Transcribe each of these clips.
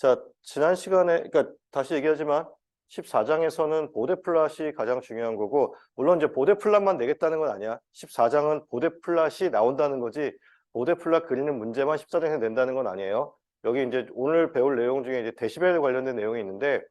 자, 지난 시간에, 그러니까 다시 얘기하지만 14장에서는 보데플랫이 가장 중요한 거고, 물론 이제 보데플랫만 내겠다는 건 아니야. 14장은 보데플랫이 나온다는 거지, 보데플랫 그리는 문제만 14장에서 낸다는 건 아니에요. 여기 이제 오늘 배울 내용 중에 이제 데시벨 관련된 내용이 있는데,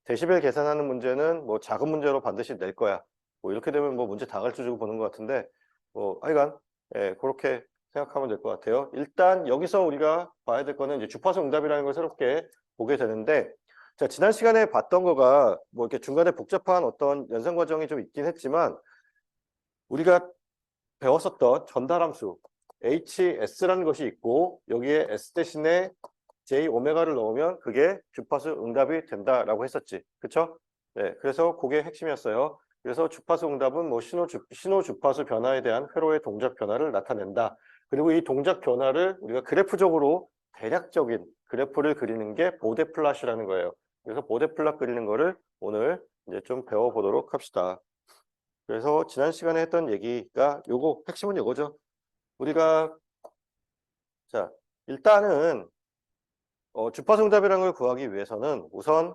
데시벨 계산하는 문제는 뭐 작은 문제로 반드시 낼 거야. 뭐 이렇게 되면 뭐 문제 다 가르쳐 주고 보는 것 같은데, 뭐 하여간, 예, 그렇게 생각하면 될 것 같아요. 일단 여기서 우리가 봐야 될 거는 이제 주파수 응답이라는 걸 새롭게 보게 되는데, 자, 지난 시간에 봤던 거가 뭐 이렇게 중간에 복잡한 어떤 연산 과정이 좀 있긴 했지만, 우리가 배웠었던 전달함수 HS라는 것이 있고, 여기에 S 대신에 J 오메가를 넣으면 그게 주파수 응답이 된다라고 했었지. 그쵸? 네, 그래서 그게 핵심이었어요. 그래서 주파수 응답은 뭐 신호 주파수 변화에 대한 회로의 동작 변화를 나타낸다. 그리고 이 동작 변화를 우리가 그래프적으로 대략적인 그래프를 그리는 게 보데플랫이라는 거예요. 그래서 보데플랫 그리는 거를 오늘 이제 좀 배워보도록 합시다. 그래서 지난 시간에 했던 얘기가 요거 핵심은 요거죠. 우리가 자 일단은 주파수 응답이라는 걸 구하기 위해서는 우선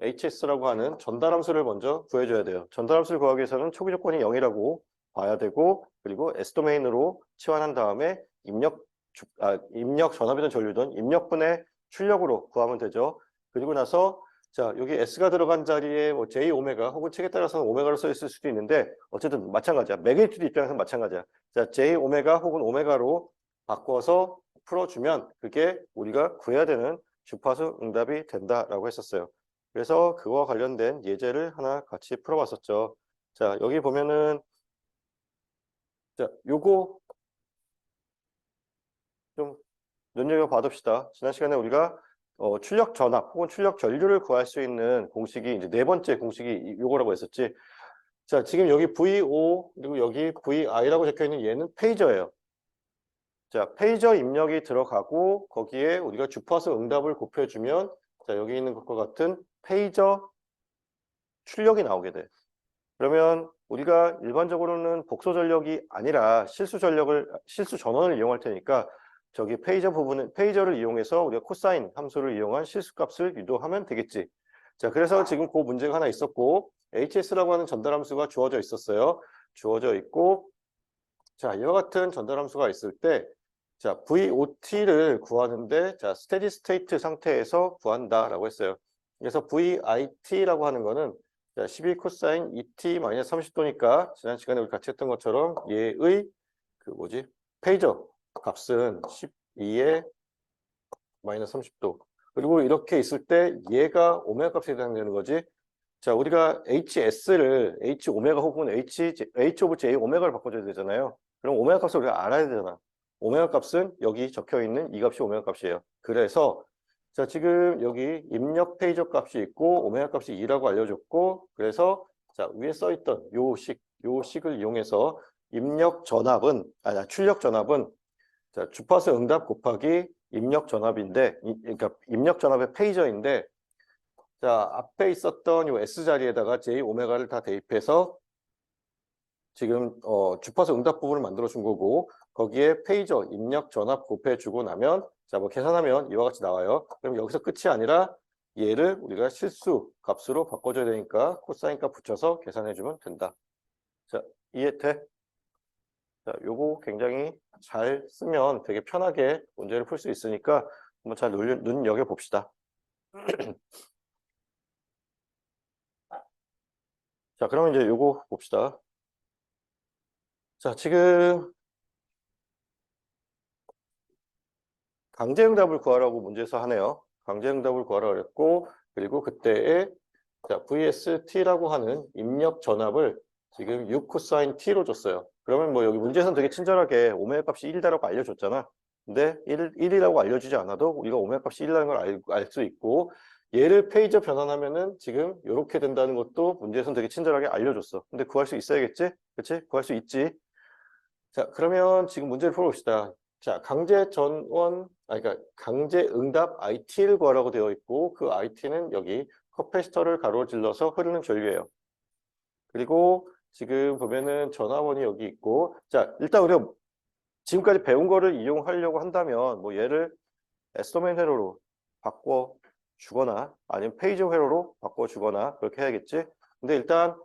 HS라고 하는 전달함수를 먼저 구해줘야 돼요. 전달함수를 구하기 위해서는 초기 조건이 0이라고 봐야 되고, 그리고 S도메인으로 치환한 다음에 입력 전압이든 전류든 입력분의 출력으로 구하면 되죠. 그리고 나서 자 여기 S가 들어간 자리에 뭐 J 오메가 혹은 책에 따라서는 오메가로 써 있을 수도 있는데 어쨌든 마찬가지야. 매그니튜드 입장에서는 마찬가지야. 자 J 오메가 혹은 오메가로 바꿔서 풀어주면 그게 우리가 구해야 되는 주파수 응답이 된다라고 했었어요. 그래서 그와 관련된 예제를 하나 같이 풀어봤었죠. 자, 여기 보면은, 자, 요거 좀 눈여겨봐둡시다. 지난 시간에 우리가 출력 전압 혹은 출력 전류를 구할 수 있는 공식이 이제 네 번째 공식이 요거라고 했었지. 자, 지금 여기 VO 그리고 여기 VI라고 적혀 있는 얘는 페이저예요. 자, 페이저 입력이 들어가고 거기에 우리가 주파수 응답을 곱해주면 자, 여기 있는 것과 같은 페이저 출력이 나오게 돼. 그러면 우리가 일반적으로는 복소 전력이 아니라 실수 전원을 이용할 테니까 저기 페이저를 이용해서 우리가 코사인 함수를 이용한 실수값을 유도하면 되겠지. 자, 그래서 지금 그 문제가 하나 있었고 HS라고 하는 전달 함수가 주어져 있었어요. 주어져 있고 자, 이와 같은 전달 함수가 있을 때 자, VOT를 구하는데 자, 스테디 스테이트 상태에서 구한다라고 했어요. 그래서 VIT라고 하는 거는 자, 12 코사인 2t 마이너스 30도니까 지난 시간에 우리 같이 했던 것처럼 얘의 그 뭐지? 페이저 값은 12에 마이너스 30도. 그리고 이렇게 있을 때 얘가 오메가 값에 해당되는 거지. 자, 우리가 HS를 H 오메가 혹은 H 오브 J 오메가를 바꿔줘야 되잖아요. 그럼 오메가 값을 우리가 알아야 되잖아. 오메가 값은 여기 적혀 있는 이 값이 오메가 값이에요. 그래서 자, 지금 여기 입력 페이저 값이 있고 오메가 값이 2라고 알려줬고 그래서 자, 위에 써 있던 요 식을 이용해서 출력 전압은 자, 주파수 응답 곱하기 입력 전압인데 그러니까 입력 전압의 페이저인데 자, 앞에 있었던 요 S 자리에다가 J 오메가를 다 대입해서 지금 주파수 응답 부분을 만들어 준 거고 거기에 페이저 입력 전압 곱해 주고 나면 자, 뭐 계산하면 이와 같이 나와요. 그럼 여기서 끝이 아니라 얘를 우리가 실수 값으로 바꿔줘야 되니까 코사인 값 붙여서 계산해 주면 된다. 자, 이해돼? 자, 요거 굉장히 잘 쓰면 되게 편하게 문제를 풀 수 있으니까 한번 잘 눈여겨 봅시다. 자, 그러면 이제 요거 봅시다. 자, 지금 강제응답을 구하라고 문제에서 하네요. 강제응답을 구하라 그랬고 그리고 그때에 자, VST라고 하는 입력 전압을 지금 6 코사인 T로 줬어요. 그러면 뭐 여기 문제에서는 되게 친절하게 오메가 값이 1이다라고 알려줬잖아. 근데 1이라고 알려주지 않아도 우리가 오메가 값이 1이라는 걸 알 수 있고 얘를 페이저 변환하면은 지금 이렇게 된다는 것도 문제에서는 되게 친절하게 알려줬어. 근데 구할 수 있어야겠지? 그치? 구할 수 있지? 자, 그러면 지금 문제를 풀어봅시다. 자, 그러니까 강제 응답 IT를 구하라고 되어 있고 그 IT는 여기 커패시터를 가로질러서 흐르는 전류예요. 그리고 지금 보면은 전화번이 여기 있고 자, 일단 우리가 지금까지 배운 거를 이용하려고 한다면 뭐 얘를 S도메인 회로로 바꿔주거나 아니면 페이지 회로로 바꿔주거나 그렇게 해야겠지. 근데 일단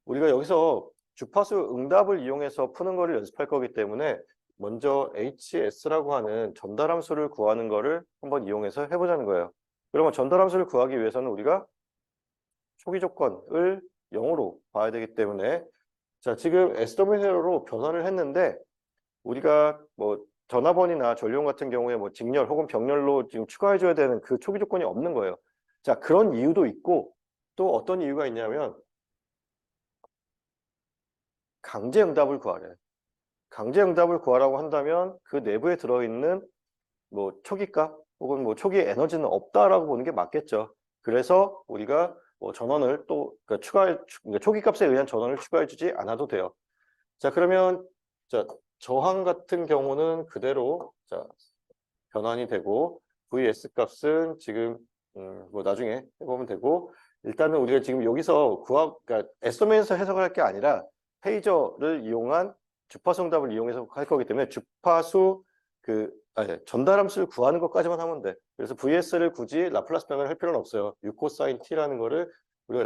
우리가 여기서 주파수 응답을 이용해서 푸는 거를 연습할 거기 때문에 먼저 HS라고 하는 전달함수를 구하는 거를 한번 이용해서 해보자는 거예요. 그러면 전달함수를 구하기 위해서는 우리가 초기 조건을 0으로 봐야 되기 때문에 자, 지금 S도메인 회로로 변화를 했는데 우리가 뭐 전화번이나 전류용 같은 경우에 뭐 직렬 혹은 병렬로 지금 추가해줘야 되는 그 초기 조건이 없는 거예요. 자, 그런 이유도 있고 또 어떤 이유가 있냐면 강제 응답을 구하래. 강제 응답을 구하라고 한다면 그 내부에 들어있는 뭐 초기값 혹은 뭐 초기 에너지는 없다라고 보는 게 맞겠죠. 그래서 우리가 뭐 전원을 또 그러니까 그러니까 초기값에 의한 전원을 추가해주지 않아도 돼요. 자, 그러면 자, 저항 같은 경우는 그대로 자, 변환이 되고 VS 값은 지금 뭐 나중에 해보면 되고 일단은 우리가 지금 여기서 그러니까 S도메인에서 해석을 할 게 아니라 페이저를 이용한 주파수 응답을 이용해서 할 거기 때문에 주파수 전달함수를 구하는 것까지만 하면 돼. 그래서 VS를 굳이 라플라스 변환을 할 필요는 없어요. 6코사인 T라는 거를 우리가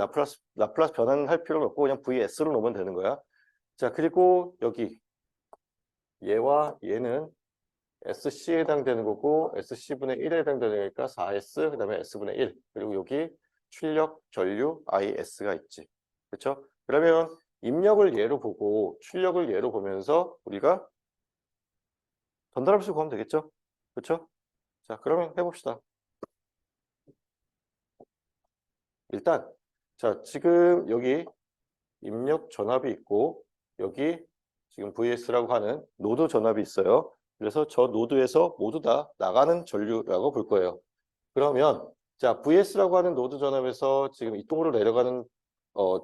라플라스 변환을 할 필요는 없고 그냥 VS로 놓으면 되는 거야. 자, 그리고 여기 얘와 얘는 SC에 해당되는 거고 SC분의 1에 해당되는 거니까 4S 그 다음에 S분의 1 그리고 여기 출력 전류 IS가 있지. 그렇죠? 그러면 입력을 예로 보고 출력을 예로 보면서 우리가 전달함수 구하면 되겠죠? 그렇죠? 자, 그러면 해봅시다. 일단 자, 지금 여기 입력 전압이 있고 여기 지금 VS라고 하는 노드 전압이 있어요. 그래서 저 노드에서 모두 다 나가는 전류라고 볼 거예요. 그러면 자 VS라고 하는 노드 전압에서 지금 이쪽으로 내려가는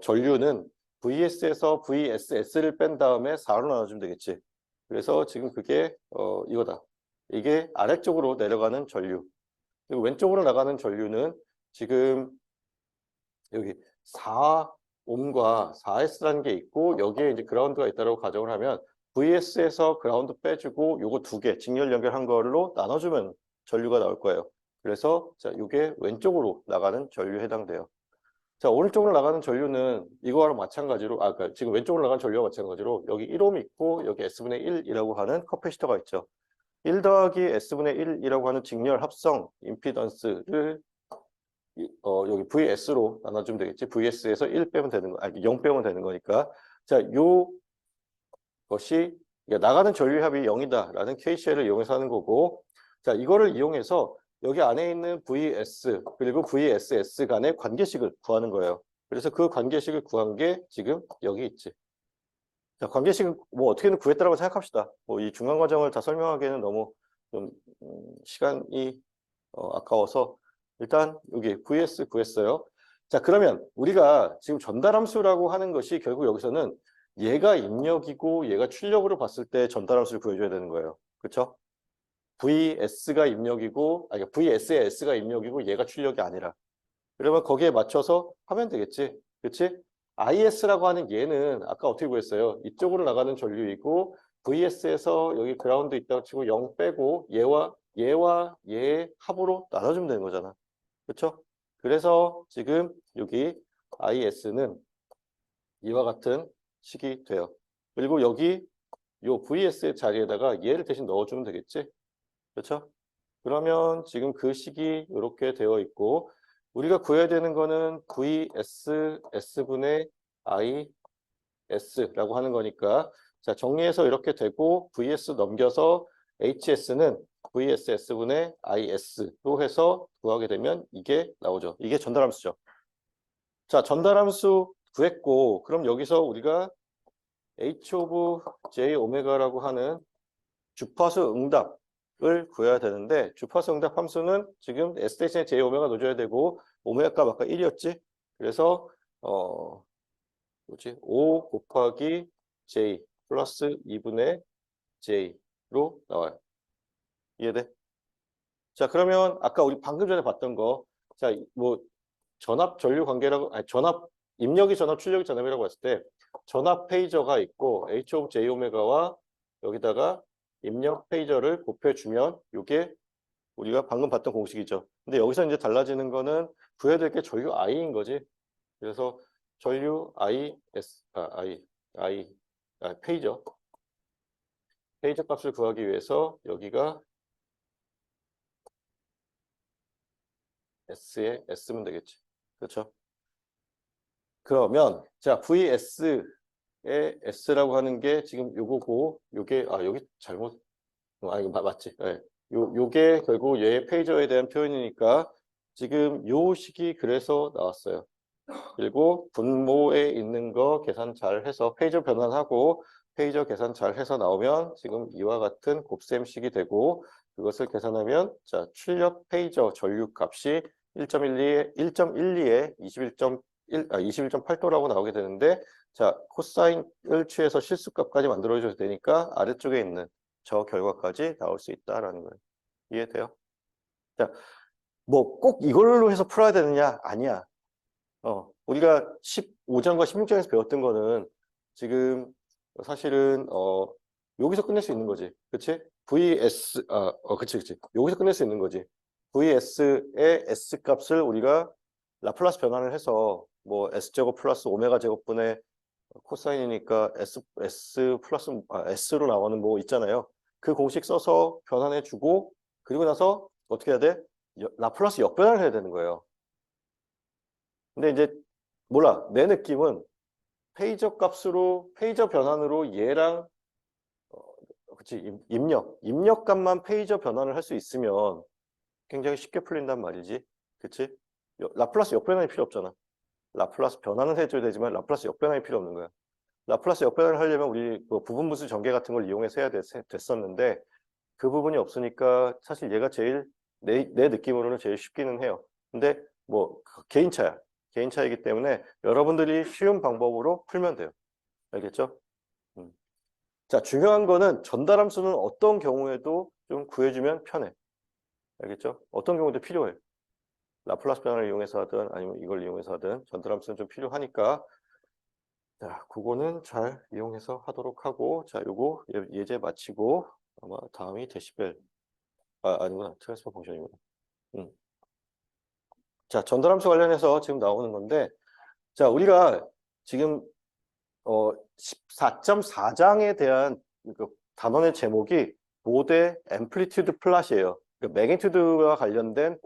전류는 VS에서 VSS를 뺀 다음에 4로 나눠주면 되겠지. 그래서 지금 그게 이거다. 이게 아래쪽으로 내려가는 전류. 그리고 왼쪽으로 나가는 전류는 지금 여기 4옴과 4S라는 게 있고 여기에 이제 그라운드가 있다고 가정을 하면 VS에서 그라운드 빼주고 요거 두 개 직렬 연결한 걸로 나눠주면 전류가 나올 거예요. 그래서 자 이게 왼쪽으로 나가는 전류에 해당돼요. 자 오른쪽으로 나가는 전류는 이거랑 마찬가지로 그러니까 지금 왼쪽으로 나가는 전류와 마찬가지로 여기 1옴 있고 여기 S분의 1이라고 하는 커패시터가 있죠. 1 더하기 S분의 1이라고 하는 직렬 합성 임피던스를 여기 VS로 나눠주면 되겠지. VS에서 1 빼면 되는 거, 아니 0 빼면 되는 거니까. 자, 요 것이 나가는 전류합이 0이다라는 KCL을 이용해서 하는 거고. 자, 이거를 이용해서 여기 안에 있는 VS 그리고 VSS 간의 관계식을 구하는 거예요. 그래서 그 관계식을 구한 게 지금 여기 있지. 자, 관계식은 뭐 어떻게든 구했다라고 생각합시다. 뭐 이 중간 과정을 다 설명하기에는 너무 좀 시간이 아까워서 일단 여기 VS 구했어요. 자, 그러면 우리가 지금 전달함수라고 하는 것이 결국 여기서는 얘가 입력이고 얘가 출력으로 봤을 때 전달함수를 구해줘야 되는 거예요. 그렇죠? VS가 입력이고 VS의 S가 입력이고 얘가 출력이 아니라 그러면 거기에 맞춰서 하면 되겠지. 그렇지? IS라고 하는 얘는 아까 어떻게 구했어요? 이쪽으로 나가는 전류이고 VS에서 여기 그라운드 있다고 치고 0 빼고 얘와 얘의 합으로 나눠주면 되는 거잖아. 그렇죠? 그래서 지금 여기 IS는 이와 같은 식이 돼요. 그리고 여기 요 VS의 자리에다가 얘를 대신 넣어주면 되겠지? 그렇죠? 그러면 지금 그 식이 이렇게 되어 있고 우리가 구해야 되는 거는 VS, S분의 IS라고 하는 거니까 자 정리해서 이렇게 되고 VS 넘겨서 HS는 VSS분의 IS로 해서 구하게 되면 이게 나오죠. 이게 전달함수죠. 자, 전달함수 구했고 그럼 여기서 우리가 H 오브 J 오메가라고 하는 주파수 응답을 구해야 되는데 주파수 응답 함수는 지금 S 대신에 J 오메가 넣어줘야 되고 오메가 값 아까 1이었지? 그래서 뭐지? 5 곱하기 J 플러스 2분의 J로 나와요. 이해돼? 자, 그러면 아까 우리 방금 전에 봤던 거, 자, 뭐 전압 전류 관계라고, 아니 전압 입력이 전압 출력이 전압이라고 했을 때 전압 페이저가 있고 H 오브 J 오메가와 여기다가 입력 페이저를 곱해주면 이게 우리가 방금 봤던 공식이죠. 근데 여기서 이제 달라지는 거는 구해야 될 게 전류 I인 거지. 그래서 전류 페이저. 페이저 값을 구하기 위해서 여기가 S에 S면 되겠지. 그렇죠? 그러면 자, VS의 S라고 하는 게 지금 요거고 요게 여기 잘못 이거 맞지? 예. 요게 결국 얘의 페이저에 대한 표현이니까 지금 요 식이 그래서 나왔어요. 그리고 분모에 있는 거 계산 잘 해서 페이저 변환하고 페이저 계산 잘 해서 나오면 지금 이와 같은 곱셈식이 되고 그것을 계산하면 자, 출력 페이저 전류 값이 1.12에 21.8도라고 나오게 되는데 자, 코사인을 취해서 실수값까지 만들어줘도 되니까 아래쪽에 있는 저 결과까지 나올 수 있다라는 거예요. 이해돼요? 자, 뭐 꼭 이걸로 해서 풀어야 되느냐? 아니야. 우리가 15장과 16장에서 배웠던 거는 지금 사실은 여기서 끝낼 수 있는 거지. 그치? 그치. 여기서 끝낼 수 있는 거지. VS의 S 값을 우리가 라플라스 변환을 해서 뭐 S제곱 플러스 오메가 제곱분의 코사인이니까 S 플러스 S로 나오는 뭐 있잖아요. 그 공식 써서 변환해 주고 그리고 나서 어떻게 해야 돼? 라플라스 역변환을 해야 되는 거예요. 근데 이제 몰라. 내 느낌은 페이저 변환으로 얘랑 그치 입력값만 페이저 변환을 할 수 있으면 굉장히 쉽게 풀린단 말이지. 그치? 라플라스 역변환이 필요 없잖아. 라플라스 변환은 해줘야 되지만 라플라스 역변환이 필요 없는 거야. 라플라스 역변환을 하려면 우리 뭐 부분분수 전개 같은 걸 이용해서 해야 됐었는데 그 부분이 없으니까 사실 얘가 제일 내 느낌으로는 제일 쉽기는 해요. 근데 뭐 개인 차야. 개인 차이기 때문에 여러분들이 쉬운 방법으로 풀면 돼요. 알겠죠? 자, 중요한 거는 전달함수는 어떤 경우에도 좀 구해주면 편해. 알겠죠? 어떤 경우도 필요해. 라플라스 변환을 이용해서 하든 아니면 이걸 이용해서 하든 전달함수는 좀 필요하니까 자, 그거는 잘 이용해서 하도록 하고 자, 요거 예제 마치고 아마 다음이 데시벨 아니구나. 트랜스퍼 펑션이구나. 음. 자, 전달함수 관련해서 지금 나오는 건데 자, 우리가 지금 14.4장에 대한 그 단원의 제목이 모대 앰플리튜드 플롯이에요. 그 매그니튜드와 관련된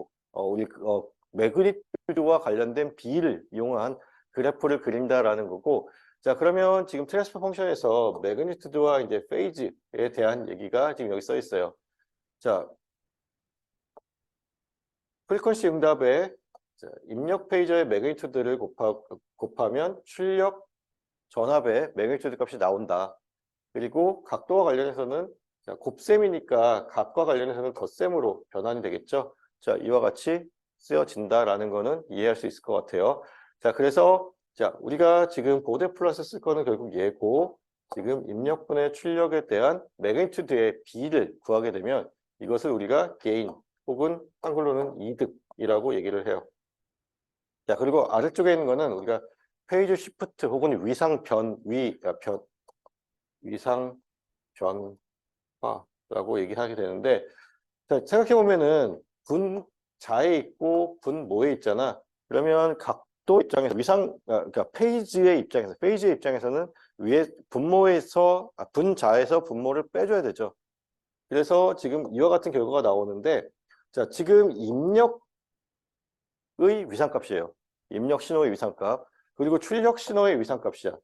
매그니튜드와 관련된 비를 이용한 그래프를 그린다라는 거고 자, 그러면 지금 트랜스퍼 펑션에서 매그니튜드와 이제 페이즈에 대한 얘기가 지금 여기 써 있어요. 자, 프리퀀시 응답에 입력 페이저의 매그니튜드를 곱하면 출력 전압의 매그니튜드 값이 나온다. 그리고 각도와 관련해서는 자, 곱셈이니까 각과 관련해서는 덧셈으로 변환이 되겠죠. 자, 이와 같이 쓰여진다라는 거는 이해할 수 있을 것 같아요. 자, 그래서 자, 우리가 지금 보대 플러스 쓸 거는 결국 얘고 지금 입력분의 출력에 대한 매그니튜드의 비를 구하게 되면 이것을 우리가 게인 혹은 한글로는 이득이라고 얘기를 해요. 자, 그리고 아래쪽에 있는 거는 우리가 페이지 시프트 혹은 위상 변화라고 얘기하게 되는데 자, 생각해 보면은 분자에 있고 분모에 있잖아. 그러면 각도 입장에서 그러니까 페이지의 입장에서는 위에 분자에서 분모를 빼줘야 되죠. 그래서 지금 이와 같은 결과가 나오는데 자, 지금 입력의 위상값이에요. 입력 신호의 위상값. 그리고 출력 신호의 위상값이야.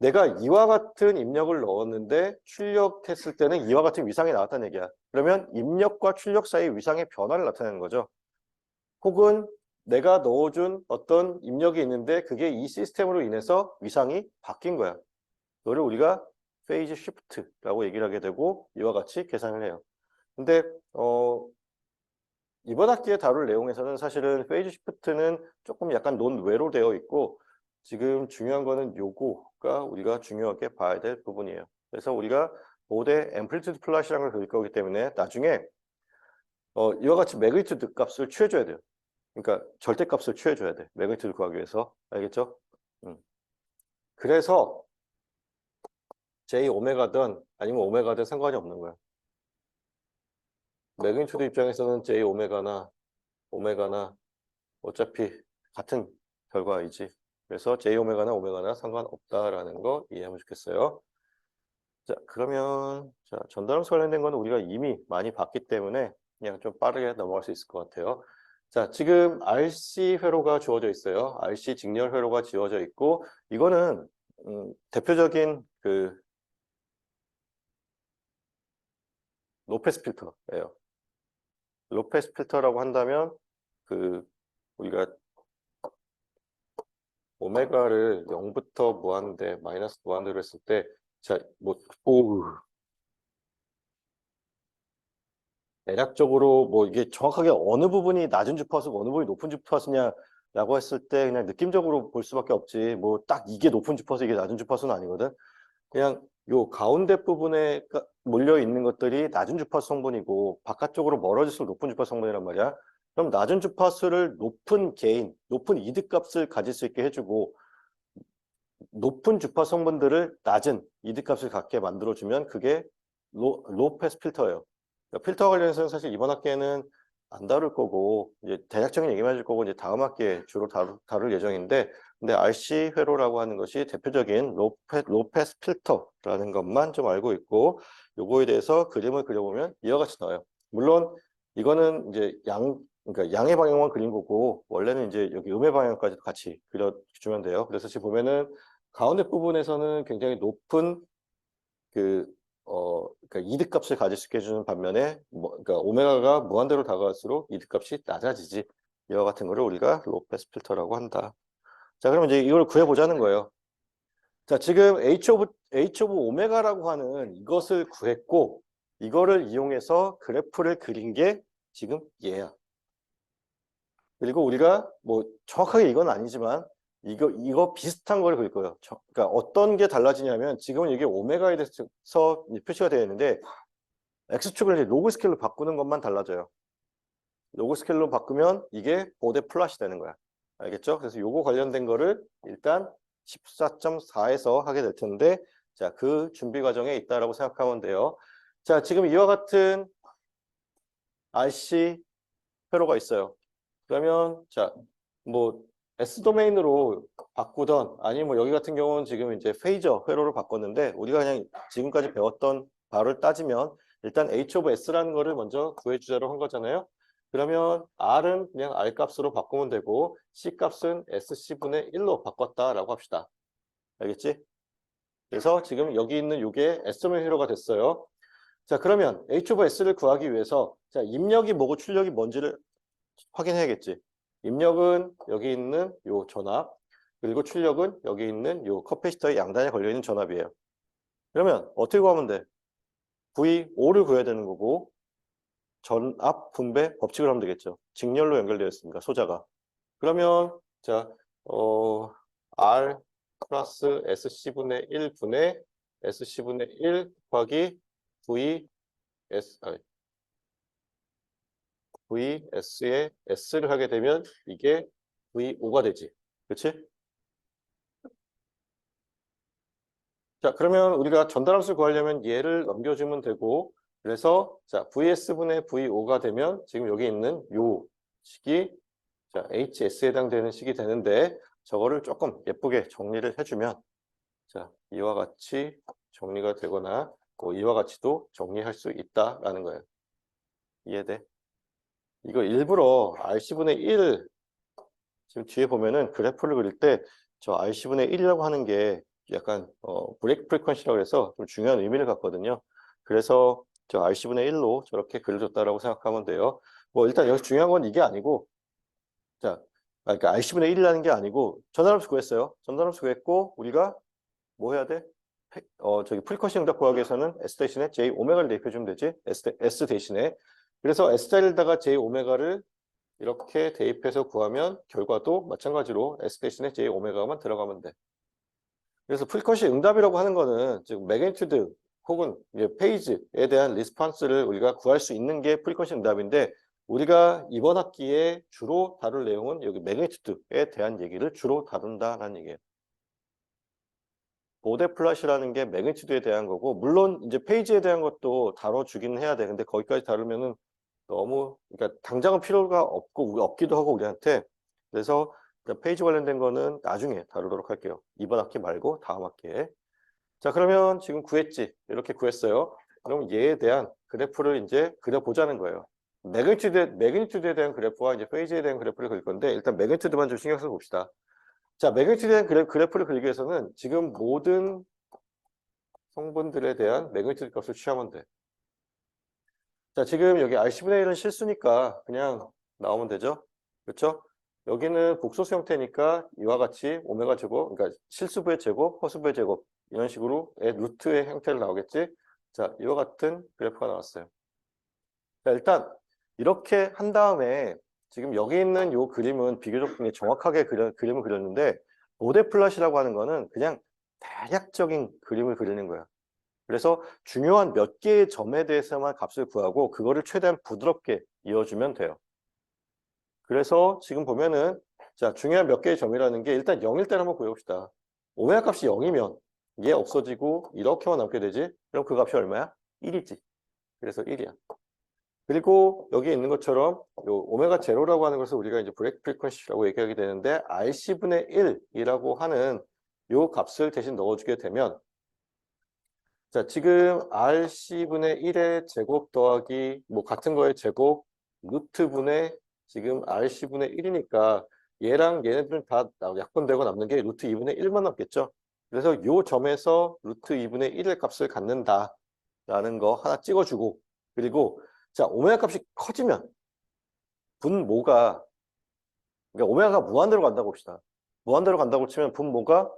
내가 이와 같은 입력을 넣었는데 출력했을 때는 이와 같은 위상이 나왔다는 얘기야. 그러면 입력과 출력 사이의 위상의 변화를 나타내는 거죠. 혹은 내가 넣어준 어떤 입력이 있는데 그게 이 시스템으로 인해서 위상이 바뀐 거야. 그거를 우리가 페이지 시프트라고 얘기를 하게 되고 이와 같이 계산을 해요. 근데 이번 학기에 다룰 내용에서는 사실은 페이지 시프트는 조금 약간 논외로 되어 있고 지금 중요한 거는 요거가 우리가 중요하게 봐야 될 부분이에요. 그래서 우리가 모대 앰플리튜드 플롯이라는 걸 그릴 거기 때문에 나중에 이와 같이 매그니튜드 값을 취해줘야 돼요. 그러니까 절대값을 취해줘야 돼. 매그니튜드 구하기 위해서. 알겠죠? 그래서 J 오메가든 아니면 오메가든 상관이 없는 거야. 매그니튜드 입장에서는 J 오메가나 어차피 같은 결과이지. 그래서 J 오메가나 상관없다라는 거 이해하면 좋겠어요. 자, 그러면 자, 전달함수 관련된 거는 우리가 이미 많이 봤기 때문에 그냥 좀 빠르게 넘어갈 수 있을 것 같아요. 자, 지금 RC 회로가 주어져 있어요. RC 직렬 회로가 지어져 있고 이거는 대표적인 그 로페스 필터예요. 로페스 필터라고 한다면 그 우리가 오메가를 0부터 무한대, 마이너스 무한대로 했을 때 자, 대략적으로 뭐 이게 정확하게 어느 부분이 낮은 주파수고 어느 부분이 높은 주파수냐라고 했을 때 그냥 느낌적으로 볼 수밖에 없지. 뭐 딱 이게 높은 주파수, 이게 낮은 주파수는 아니거든. 그냥 요 가운데 부분에 몰려 있는 것들이 낮은 주파수 성분이고 바깥쪽으로 멀어질수록 높은 주파수 성분이란 말이야. 그럼 낮은 주파수를 높은 게인, 높은 이득값을 가질 수 있게 해주고 높은 주파수 성분들을 낮은 이득값을 갖게 만들어주면 그게 로패스 필터예요. 그러니까 필터 관련해서는 사실 이번 학기에는 안 다룰 거고 이제 대략적인 얘기만 해줄 거고 이제 다음 학기에 주로 다룰 예정인데 근데 RC 회로라고 하는 것이 대표적인 로패스 필터라는 것만 좀 알고 있고 요거에 대해서 그림을 그려보면 이와 같이 나와요. 물론 이거는 이제 그러니까 양의 방향만 그린 거고 원래는 이제 여기 음의 방향까지 같이 그려주면 돼요. 그래서 지금 보면은 가운데 부분에서는 굉장히 높은 그러니까 이득값을 가질 수 있게 해주는 반면에 그러니까 오메가가 무한대로 다가갈수록 이득값이 낮아지지. 이와 같은 거를 우리가 로페스 필터라고 한다. 자, 그럼 이제 이걸 구해보자는 거예요. 자, 지금 H 오브 오메가라고 하는 이것을 구했고 이거를 이용해서 그래프를 그린 게 지금 얘야. 그리고 우리가 뭐 정확하게 이건 아니지만 이거 비슷한 걸 그릴 거예요. 그러니까 어떤 게 달라지냐면 지금은 이게 오메가에 대해서 표시가 되어 있는데 X축을 이제 로그 스케일로 바꾸는 것만 달라져요. 로그 스케일로 바꾸면 이게 보대 플랫이 되는 거야. 알겠죠? 그래서 요거 관련된 거를 일단 14.4에서 하게 될 텐데 자, 그 준비 과정에 있다라고 생각하면 돼요. 자, 지금 이와 같은 RC 회로가 있어요. 그러면 자, 뭐 S 도메인으로 바꾸던 아니면 뭐 여기 같은 경우는 지금 이제 페이저 회로를 바꿨는데 우리가 그냥 지금까지 배웠던 바를 따지면 일단 H 오브 S라는 거를 먼저 구해주자로 한 거잖아요. 그러면 R은 그냥 R 값으로 바꾸면 되고 C 값은 SC분의 1로 바꿨다라고 합시다. 알겠지? 그래서 지금 여기 있는 이게 S 도메인 회로가 됐어요. 자, 그러면 H 오브 S를 구하기 위해서 자, 입력이 뭐고 출력이 뭔지를 확인해야겠지. 입력은 여기 있는 요 전압, 그리고 출력은 여기 있는 요 커패시터의 양단에 걸려있는 전압이에요. 그러면 어떻게 구하면 돼? V5를 구해야 되는 거고 전압 분배 법칙을 하면 되겠죠. 직렬로 연결되어 있으니까 소자가. 그러면 자, R 플러스 SC분의 1분의 SC분의 1 곱하기 VS의 S를 하게 되면 이게 V5가 되지. 그렇지? 자, 그러면 우리가 전달함수 구하려면 얘를 넘겨주면 되고 그래서 자, VS분의 V5가 되면 지금 여기 있는 요 식이 자, HS에 해당되는 식이 되는데 저거를 조금 예쁘게 정리를 해주면 자, 이와 같이 정리가 되거나 뭐 이와 같이도 정리할 수 있다라는 거예요. 이해돼? 이거 일부러 RC분의 1 지금 뒤에 보면은 그래프를 그릴 때 저 RC분의 1이라고 하는 게 약간 브레이크 프리퀀시라고 해서 좀 중요한 의미를 갖거든요. 그래서 저 RC분의 1로 저렇게 그려줬다라고 생각하면 돼요. 뭐 일단 여기서 중요한 건 이게 아니고 자, 그러니까 RC분의 1이라는 게 아니고 전달함수 구했어요. 전달함수 구했고 우리가 뭐 해야 돼? 저기 프리퀀시 응답 구하기 위해서는 S 대신에 J 오메가를 대입해주면 되지. S 대신에. 그래서 S 자리에다가 J 오메가를 이렇게 대입해서 구하면 결과도 마찬가지로 S 대신에 J 오메가만 들어가면 돼. 그래서 프리퀀시 응답이라고 하는 거는 즉 매그니튜드 혹은 이제 페이지에 대한 리스폰스를 우리가 구할 수 있는 게 프리퀀시 응답인데 우리가 이번 학기에 주로 다룰 내용은 여기 매그니튜드에 대한 얘기를 주로 다룬다라는 얘기예요. 보데 플랫이라는 게 매그니튜드에 대한 거고 물론 이제 페이지에 대한 것도 다뤄주긴 해야 돼. 근데 거기까지 다루면은 너무 그러니까 당장은 필요가 없기도 하고 우리한테. 그래서 페이지 관련된 거는 나중에 다루도록 할게요. 이번 학기 말고 다음 학기에. 자, 그러면 지금 구했지? 이렇게 구했어요. 그럼 얘에 대한 그래프를 이제 그려보자는 거예요. 매그니튜드에 대한 그래프와 이제 페이지에 대한 그래프를 그릴 건데, 일단 매그니튜드만 좀 신경 써서 봅시다. 자, 매그니튜드에 대한 그래프를 그리기 위해서는 지금 모든 성분들에 대한 매그니튜드 값을 취하면 돼. 자, 지금 여기 RC분의 1은 실수니까 그냥 나오면 되죠? 그렇죠? 여기는 복소수 형태니까 이와 같이 오메가 제곱, 그러니까 실수부의 제곱, 허수부의 제곱 이런 식으로 루트의 형태를 나오겠지? 자, 이와 같은 그래프가 나왔어요. 자, 일단 이렇게 한 다음에 지금 여기 있는 이 그림은 비교적 정확하게 그림을 그렸는데 모델 플롯이라고 하는 거는 그냥 대략적인 그림을 그리는 거야. 그래서 중요한 몇 개의 점에 대해서만 값을 구하고 그거를 최대한 부드럽게 이어주면 돼요. 그래서 지금 보면은 자, 중요한 몇 개의 점이라는 게 일단 0일 때를 한번 구해봅시다. 오메가 값이 0이면 얘 없어지고 이렇게만 남게 되지? 그럼 그 값이 얼마야? 1이지. 그래서 1이야. 그리고 여기 있는 것처럼 요 오메가 제로라고 하는 것을 우리가 이제 브레이크 프리퀀시라고 얘기하게 되는데 RC분의 1이라고 하는 요 값을 대신 넣어주게 되면 자, 지금 RC분의 1의 제곱 더하기 뭐 같은 거의 제곱 루트분의 지금 RC분의 1이니까 얘랑 얘네들은 다 약분되고 남는 게 루트 2분의 1만 남겠죠. 그래서 요 점에서 루트 2분의 1의 값을 갖는다라는 거 하나 찍어주고 그리고 자, 오메가 값이 커지면 분모가 그러니까 오메가가 무한대로 간다고 봅시다. 무한대로 간다고 치면 분모가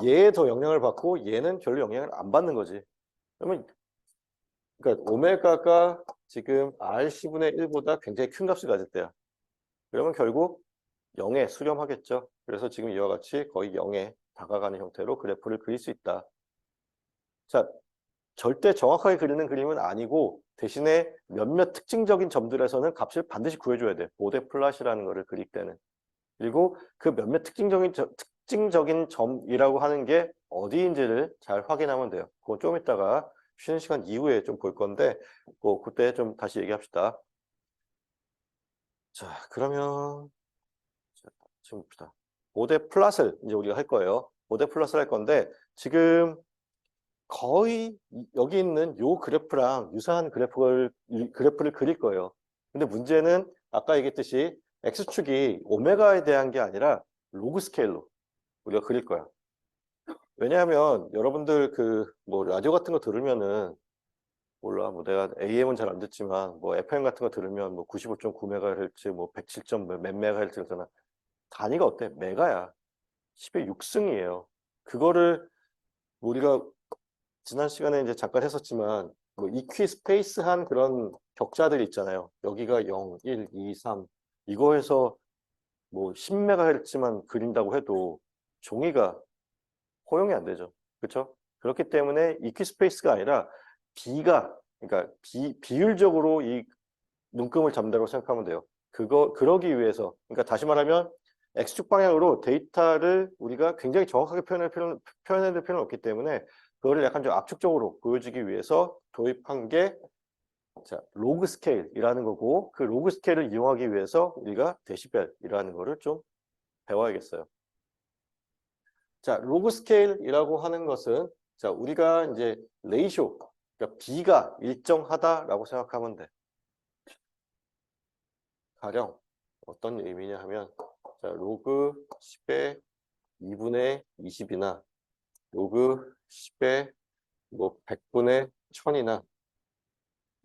얘에 더 영향을 받고 얘는 별로 영향을 안 받는 거지. 그러면 그러니까 오메가가 지금 RC분의 1보다 굉장히 큰 값을 가질 때야. 그러면 결국 0에 수렴하겠죠. 그래서 지금 이와 같이 거의 0에 다가가는 형태로 그래프를 그릴 수 있다. 자, 절대 정확하게 그리는 그림은 아니고 대신에 몇몇 특징적인 점들에서는 값을 반드시 구해줘야 돼. 모대 플랫이라는 거를 그릴 때는. 그리고 그 몇몇 특징적인 점이라고 하는 게 어디인지를 잘 확인하면 돼요. 그건 좀 이따가 쉬는 시간 이후에 좀 볼 건데 그때 좀 다시 얘기합시다. 자, 그러면 지금 봅시다. 모대 플러스를 이제 우리가 할 거예요. 모대 플러스를 할 건데 지금 거의 여기 있는 요 그래프랑 유사한 그래프를 그릴 거예요. 근데 문제는 아까 얘기했듯이 X축이 오메가에 대한 게 아니라 로그 스케일로 우리가 그릴 거야. 왜냐하면 여러분들 그 뭐 라디오 같은 거 들으면은 몰라 뭐 내가 AM은 잘 안 듣지만 뭐 FM 같은 거 들으면 뭐 95.9MHz 뭐 107. 몇 메가헤르츠 그러잖아. 단위가 어때? 메가야. 10의 6승이에요. 그거를 우리가 지난 시간에 이제 잠깐 했었지만 뭐 이퀴 스페이스한 그런 격자들이 있잖아요. 여기가 0, 1, 2, 3 이거에서 뭐 10MHz만 그린다고 해도 종이가 허용이 안 되죠. 그렇죠? 그렇기 때문에 이퀴 스페이스가 아니라 그러니까 비율적으로 이 눈금을 잡는다고 생각하면 돼요. 그러기 위해서 그러니까 다시 말하면 X축 방향으로 데이터를 우리가 굉장히 정확하게 표현해야 될 필요는 없기 때문에 그거를 약간 좀 압축적으로 보여주기 위해서 도입한 게 자, 로그 스케일이라는 거고 그 로그 스케일을 이용하기 위해서 우리가 데시벨이라는 거를 좀 배워야겠어요. 자, 로그 스케일이라고 하는 것은 자, 우리가 이제 레이쇼 그러니까 B가 일정하다라고 생각하면 돼. 가령 어떤 의미냐 하면 자, 로그 10의 2분의 20이나 로그 10의 뭐 100분의 1000이나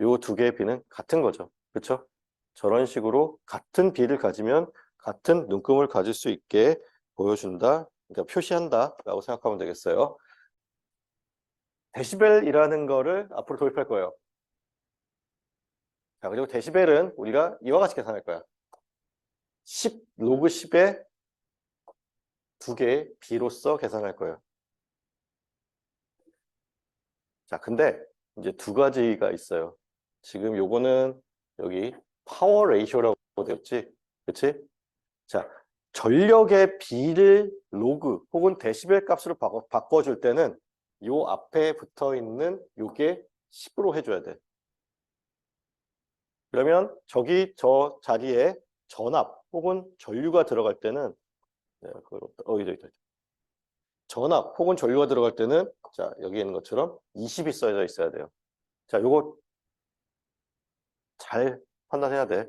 요 두 개의 비는 같은 거죠. 그렇죠? 저런 식으로 같은 비를 가지면 같은 눈금을 가질 수 있게 보여준다. 그러니까 표시한다라고 생각하면 되겠어요. 데시벨이라는 거를 앞으로 도입할 거예요. 자, 그리고 데시벨은 우리가 이와 같이 계산할 거야. 10 로그 10의 두 개의 비로서 계산할 거예요. 자, 근데 이제 두 가지가 있어요. 지금 요거는 여기 파워 레이쇼라고 되었지. 그치? 자, 전력의 비를 로그 혹은 데시벨 값으로 바꿔줄 때는 요 앞에 붙어 있는 요게 10으로 해줘야 돼. 그러면 저 자리에 전압 혹은 전류가 들어갈 때는, 네, 여기 있다. 전압 혹은 전류가 들어갈 때는, 자, 여기 있는 것처럼 20이 써져 있어야 돼요. 자, 요거 잘 판단해야 돼.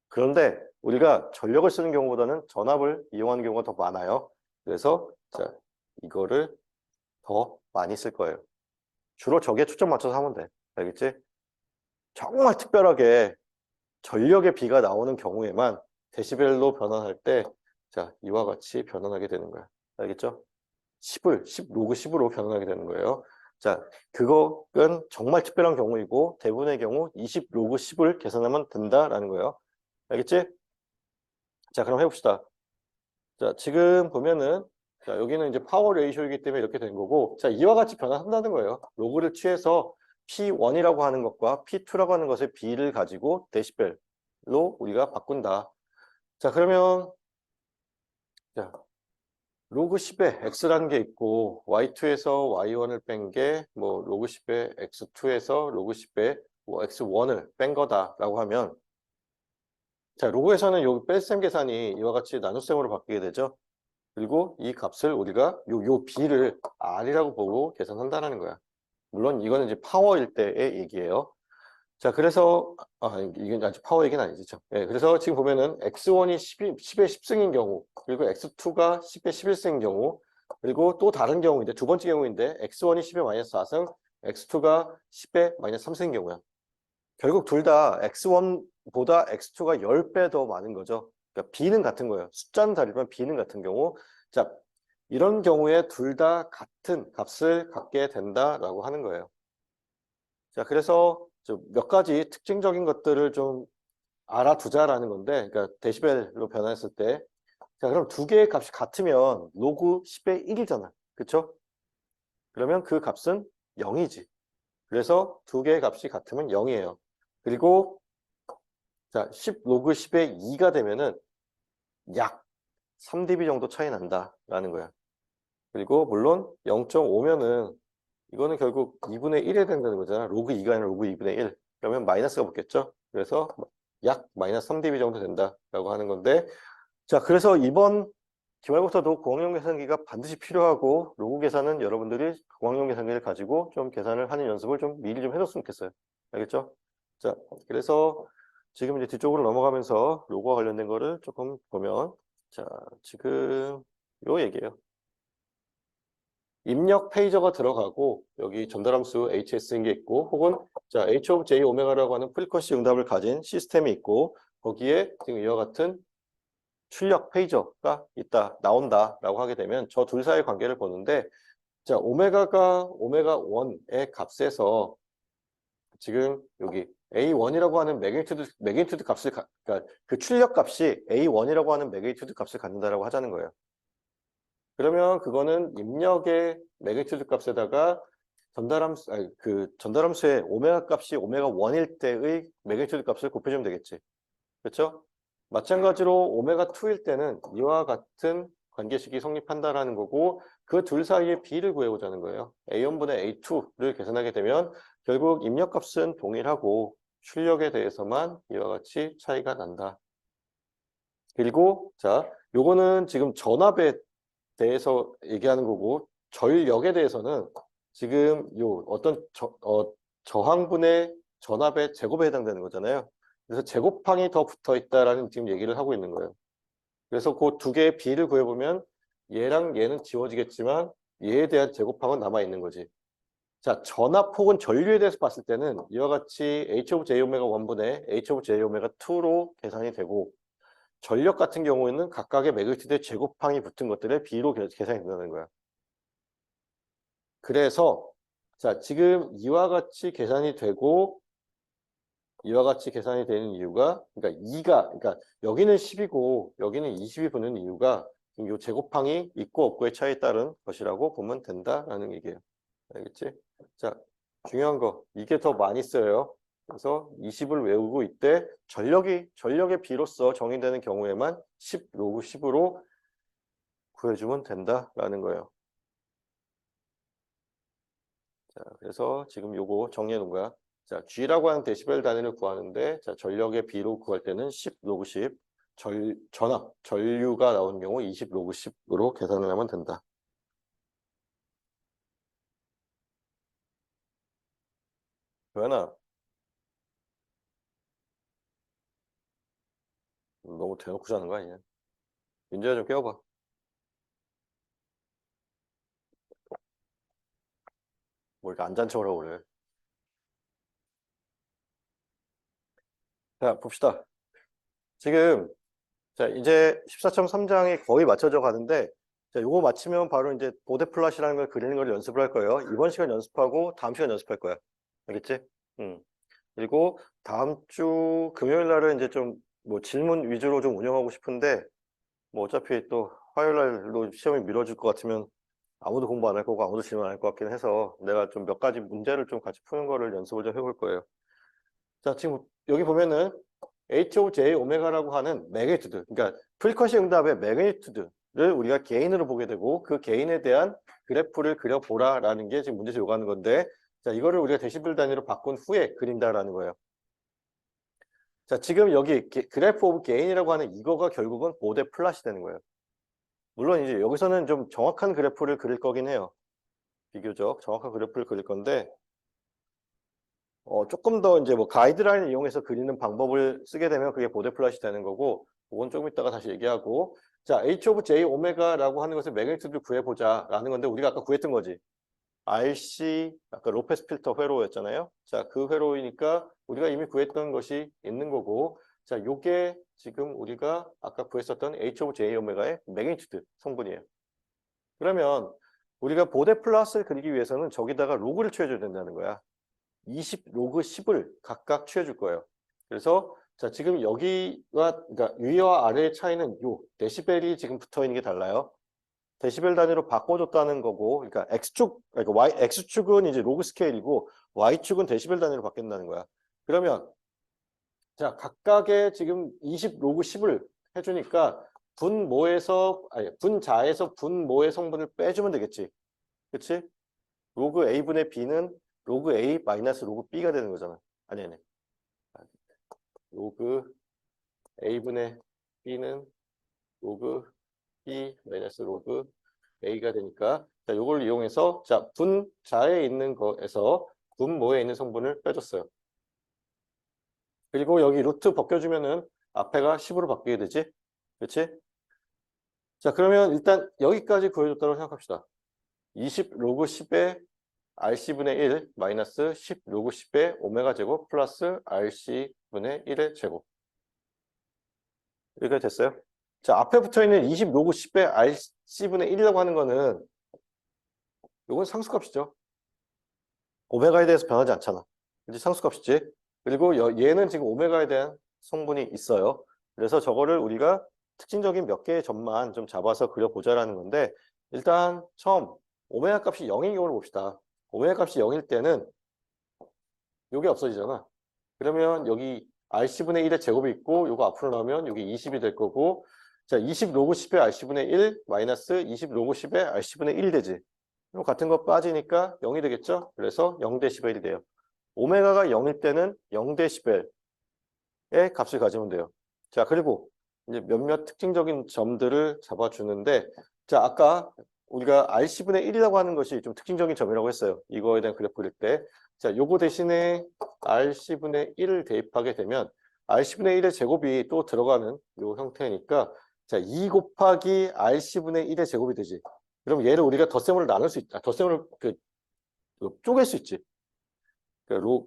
그런데 우리가 전력을 쓰는 경우보다는 전압을 이용하는 경우가 더 많아요. 그래서, 자, 이거를 더 많이 쓸 거예요. 주로 저기에 초점 맞춰서 하면 돼. 알겠지? 정말 특별하게 전력의 비가 나오는 경우에만 데시벨로 변환할 때, 자, 이와 같이 변환하게 되는 거야. 알겠죠? 10 로그 10으로 변환하게 되는 거예요. 자, 그건 정말 특별한 경우이고, 대부분의 경우 20 로그 10을 계산하면 된다라는 거예요. 알겠지? 자, 그럼 해봅시다. 자, 지금 보면은, 자, 여기는 이제 파워 레이쇼이기 때문에 이렇게 된 거고, 자, 이와 같이 변환한다는 거예요. 로그를 취해서 P1이라고 하는 것과 P2라고 하는 것의 비를 가지고 데시벨로 우리가 바꾼다. 자, 그러면, 자, 로그 10에 x라는 게 있고, y2에서 y1을 뺀 게, 뭐, 로그 10에 x2에서 로그 10에 뭐 x1을 뺀 거다라고 하면, 자, 로그에서는 여기 뺄셈 계산이 이와 같이 나눗셈으로 바뀌게 되죠. 그리고 이 값을 우리가 요 b를 r이라고 보고 계산한다는 거야. 물론 이거는 이제 파워일 때의 얘기예요. 자, 그래서 이건 아직 파워 얘기는 아니죠. 예, 그래서 지금 보면은 x1이 10의 10승인 경우, 그리고 x2가 10의 11승인 경우, 그리고 또 다른 경우인데 두 번째 경우인데 x1이 10의 마이너스 4승, x2가 10의 마이너스 3승인 경우야. 결국 둘 다 x1보다 x2가 10배 더 많은 거죠. 그러니까 b는 같은 거예요. 숫자는 다르지만 b는 같은 경우. 자, 이런 경우에 둘 다 같은 값을 갖게 된다라고 하는 거예요. 자, 그래서 몇 가지 특징적인 것들을 좀 알아두자라는 건데, 그러니까 데시벨로 변환했을 때, 자, 그럼 두 개의 값이 같으면 로그 10의 1이잖아. 그쵸? 그러면 그 값은 0이지. 그래서 두 개의 값이 같으면 0이에요. 그리고 자, 10 로그 10의 2가 되면은 약 3dB 정도 차이 난다라는 거야. 그리고 물론 0.5면은 이거는 결국 2분의 1에 된다는 거잖아. 로그 2가 아니라 로그 2분의 1. 그러면 마이너스가 붙겠죠? 그래서 약 마이너스 3dB 정도 된다라고 하는 건데, 자, 그래서 이번 기말고사도 고학용 계산기가 반드시 필요하고, 로그 계산은 여러분들이 고학용 계산기를 가지고 좀 계산을 하는 연습을 좀 미리 좀 해줬으면 좋겠어요. 알겠죠? 자, 그래서 지금 이제 뒤쪽으로 넘어가면서 로그와 관련된 거를 조금 보면, 자, 지금 요 얘기예요. 입력 페이저가 들어가고 여기 전달함수 HS인 게 있고, 혹은 자 H of J 오메가라고 하는 프리퀀시 응답을 가진 시스템이 있고, 거기에 지금 이와 같은 출력 페이저가 나온다라고 하게 되면 저 둘 사이의 관계를 보는데, 자 오메가가 오메가 1의 값에서 지금 여기 A1이라고 하는 매그니튜드 값을 그러니까 그 출력 값이 A1이라고 하는 매그니튜드 값을 갖는다라고 하자는 거예요. 그러면 그거는 입력의 매그니튜드 값에다가 전달함수의 오메가 값이 오메가 1일 때의 매그니튜드 값을 곱해주면 되겠지. 그렇죠? 마찬가지로 오메가 2일 때는 이와 같은 관계식이 성립한다라는 거고, 그 둘 사이의 비를 구해보자는 거예요. A1분의 A2를 계산하게 되면 결국 입력값은 동일하고 출력에 대해서만 이와 같이 차이가 난다. 그리고 자, 요거는 지금 전압에 대해서 얘기하는 거고, 전력에 대해서는 지금 요 어떤 저항분의 전압의 제곱에 해당되는 거잖아요. 그래서 제곱항이 더 붙어 있다라는 지금 얘기를 하고 있는 거예요. 그래서 그 두 개의 비를 구해보면 얘랑 얘는 지워지겠지만 얘에 대한 제곱항은 남아 있는 거지. 자, 전압 혹은 전류에 대해서 봤을 때는 이와 같이 H of J 오메가 1분의 H of J 오메가 2로 계산이 되고, 전력 같은 경우에는 각각의 매그니튜드의 제곱항이 붙은 것들의 비로 계산이 된다는 거야. 그래서 자, 지금 이와 같이 계산이 되고 이와 같이 계산이 되는 이유가, 그러니까 여기는 10이고 여기는 20이 붙는 이유가 지금 이 제곱항이 있고 없고의 차이에 따른 것이라고 보면 된다라는 얘기예요. 알겠지? 자, 중요한 거 이게 더 많이 써요. 그래서 20을 외우고 이때 전력의 비로서 정의되는 경우에만 10 로그 10으로 구해주면 된다라는 거예요. 자, 그래서 지금 요거 정리해 놓은 거야. 자, G라고 하는 데시벨 단위를 구하는데, 자, 전력의 B로 구할 때는 10 로그 10, 전압, 전류가 나오는 경우 20 로그 10으로 계산을 하면 된다. 도현아, 너무 대놓고 자는 거 아니야? 민재야 좀 깨워봐. 뭐 이렇게 안 잔 척을 하고 그래. 자, 봅시다. 지금, 자, 이제 14.3장이 거의 맞춰져 가는데, 자, 요거 맞추면 바로 이제 보데 플랫이라는 걸 그리는 걸 연습을 할 거예요. 이번 시간 연습하고 다음 시간 연습할 거야. 알겠지? 그리고 다음 주 금요일 날은 이제 좀 뭐 질문 위주로 좀 운영하고 싶은데, 뭐 어차피 또 화요일 날로 시험이 미뤄질 것 같으면 아무도 공부 안 할 거고 아무도 질문 안 할 것 같긴 해서 내가 좀 몇 가지 문제를 좀 같이 푸는 거를 연습을 좀 해볼 거예요. 자, 지금 여기 보면은 HOJ 오메가라고 하는 매그니튜드, 그러니까 프리퀀시 응답의 매그니튜드를 우리가 개인으로 보게 되고 그 개인에 대한 그래프를 그려보라라는 게 지금 문제에서 요구하는 건데, 자, 이거를 우리가 데시벨 단위로 바꾼 후에 그린다라는 거예요. 자, 지금 여기 그래프 오브 게인이라고 하는 이거가 결국은 보데 플랫이 되는 거예요. 물론 이제 여기서는 좀 정확한 그래프를 그릴 거긴 해요. 비교적 정확한 그래프를 그릴 건데, 조금 더 이제 뭐 가이드라인을 이용해서 그리는 방법을 쓰게 되면 그게 보데 플랫이 되는 거고, 그건 조금 이따가 다시 얘기하고. 자, H 오브 J 오메가라고 하는 것을 매그니튜드를 구해보자라는 건데, 우리가 아까 구했던 거지. RC, 아까 로페스 필터 회로였잖아요. 자, 그 회로이니까 우리가 이미 구했던 것이 있는 거고, 자, 요게 지금 우리가 아까 구했었던 H 오브 J 오메가의 매그니튜드 성분이에요. 그러면 우리가 보데 플러스를 그리기 위해서는 저기다가 로그를 취해줘야 된다는 거야. 20 로그 10을 각각 취해줄 거예요. 그래서 자, 지금 여기와 그러니까 위와 아래의 차이는 요 데시벨이 지금 붙어 있는 게 달라요. 데시벨 단위로 바꿔줬다는 거고, 그러니까 X축, 그러니까 X축은 이제 로그 스케일이고, Y축은 데시벨 단위로 바뀐다는 거야. 그러면, 자, 각각의 지금 20 로그 10을 해주니까, 분자에서 분모의 성분을 빼주면 되겠지. 그치? 로그 A분의 B는 로그 A 마이너스 로그 B가 되는 거잖아. 아니. 로그 A분의 B는 로그 B 마이너스 로그 A가 되니까, 자, 요걸 이용해서, 자, 분자에 있는 거에서 분모에 있는 성분을 빼줬어요. 그리고 여기 루트 벗겨주면은 앞에가 10으로 바뀌게 되지? 그렇지? 자, 그러면 일단 여기까지 구해줬다고 생각합시다. 20 로그 10의 RC분의 1 마이너스 10 로그 10의 오메가 제곱 플러스 RC분의 1의 제곱. 여기까지 됐어요? 자, 앞에 붙어 있는 20 로그 10의 RC분의 1이라고 하는 거는 이건 상수값이죠. 오메가에 대해서 변하지 않잖아. 이제 상수값이지. 그리고 얘는 지금 오메가에 대한 성분이 있어요. 그래서 저거를 우리가 특징적인 몇 개의 점만 좀 잡아서 그려보자라는 건데, 일단 처음 오메가 값이 0인 경우를 봅시다. 오메가 값이 0일 때는 요게 없어지잖아. 그러면 여기 RC분의 1의 제곱이 있고 요거 앞으로 나오면 여기 20이 될 거고, 자, 20 로그 10의 RC분의 1 마이너스 20 로그 10의 RC분의 1이 되지. 그럼 같은 거 빠지니까 0이 되겠죠? 그래서 0데시벨이 돼요. 오메가가 0일 때는 0데시벨의 값을 가지면 돼요. 자, 그리고 이제 몇몇 특징적인 점들을 잡아주는데, 자, 아까 우리가 RC분의 1이라고 하는 것이 좀 특징적인 점이라고 했어요. 이거에 대한 그래프 그릴 때. 자, 요거 대신에 RC분의 1을 대입하게 되면 RC분의 1의 제곱이 또 들어가는 요 형태니까, 자, 2 곱하기 RC분의 1의 제곱이 되지. 그럼 얘를 우리가 덧셈으로 나눌 수 있다. 덧셈으로 쪼갤 수 있지. 그러니까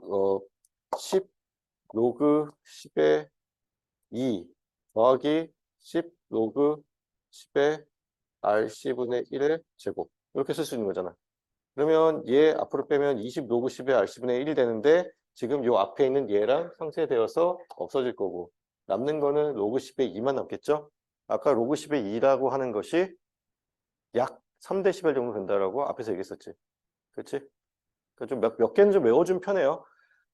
10 로그 10의 2 더하기 10 로그 10의 RC분의 1의 제곱. 이렇게 쓸 수 있는 거잖아. 그러면 얘 앞으로 빼면 20 로그 10의 RC분의 1이 되는데 지금 요 앞에 있는 얘랑 상쇄되어서 없어질 거고 남는 거는 로그 10의 2만 남겠죠? 아까 로그 10의 2라고 하는 것이 약 3데시벨 정도 된다라고 앞에서 얘기했었지. 그렇지? 좀 몇 개는 좀 외워주면 편해요.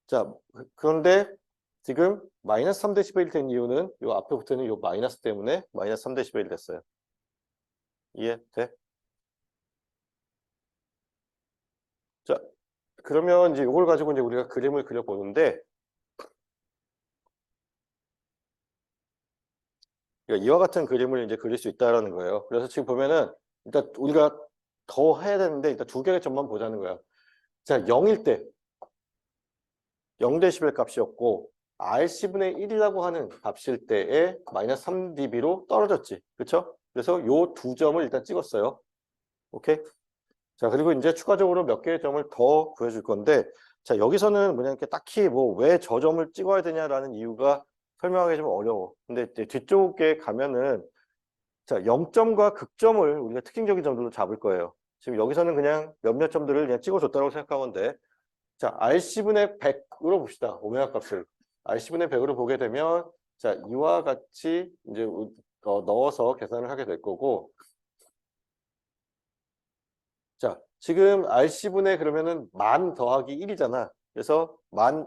자, 그런데 지금 마이너스 3데시벨이 된 이유는 요 앞에 붙어있는 요 마이너스 때문에 마이너스 3데시벨이 됐어요. 이해돼? 자, 그러면 이제 이걸 가지고 이제 우리가 그림을 그려보는데, 그러니까 이와 같은 그림을 이제 그릴 수 있다라는 거예요. 그래서 지금 보면은 일단 우리가 더 해야 되는데 일단 두 개의 점만 보자는 거야. 자, 0일 때 0데시벨 값이었고 RC분의 1이라고 하는 값일 때에 마이너스 3dB로 떨어졌지. 그렇죠? 그래서 요 두 점을 일단 찍었어요. 오케이? 자, 그리고 이제 추가적으로 몇 개의 점을 더 구해줄 건데, 자, 여기서는 뭐냐, 이렇게 딱히 뭐 왜 저 점을 찍어야 되냐라는 이유가 설명하기 좀 어려워. 근데 이제 뒤쪽에 가면은, 자, 0점과 극점을 우리가 특징적인 점들로 잡을 거예요. 지금 여기서는 그냥 몇몇 점들을 그냥 찍어줬다고 생각하면 돼. 자, RC분의 100으로 봅시다. 오메가 값을. RC분의 100으로 보게 되면, 자, 이와 같이 이제 넣어서 계산을 하게 될 거고, 자, 지금 RC분의 그러면은 만 더하기 1이잖아. 그래서 만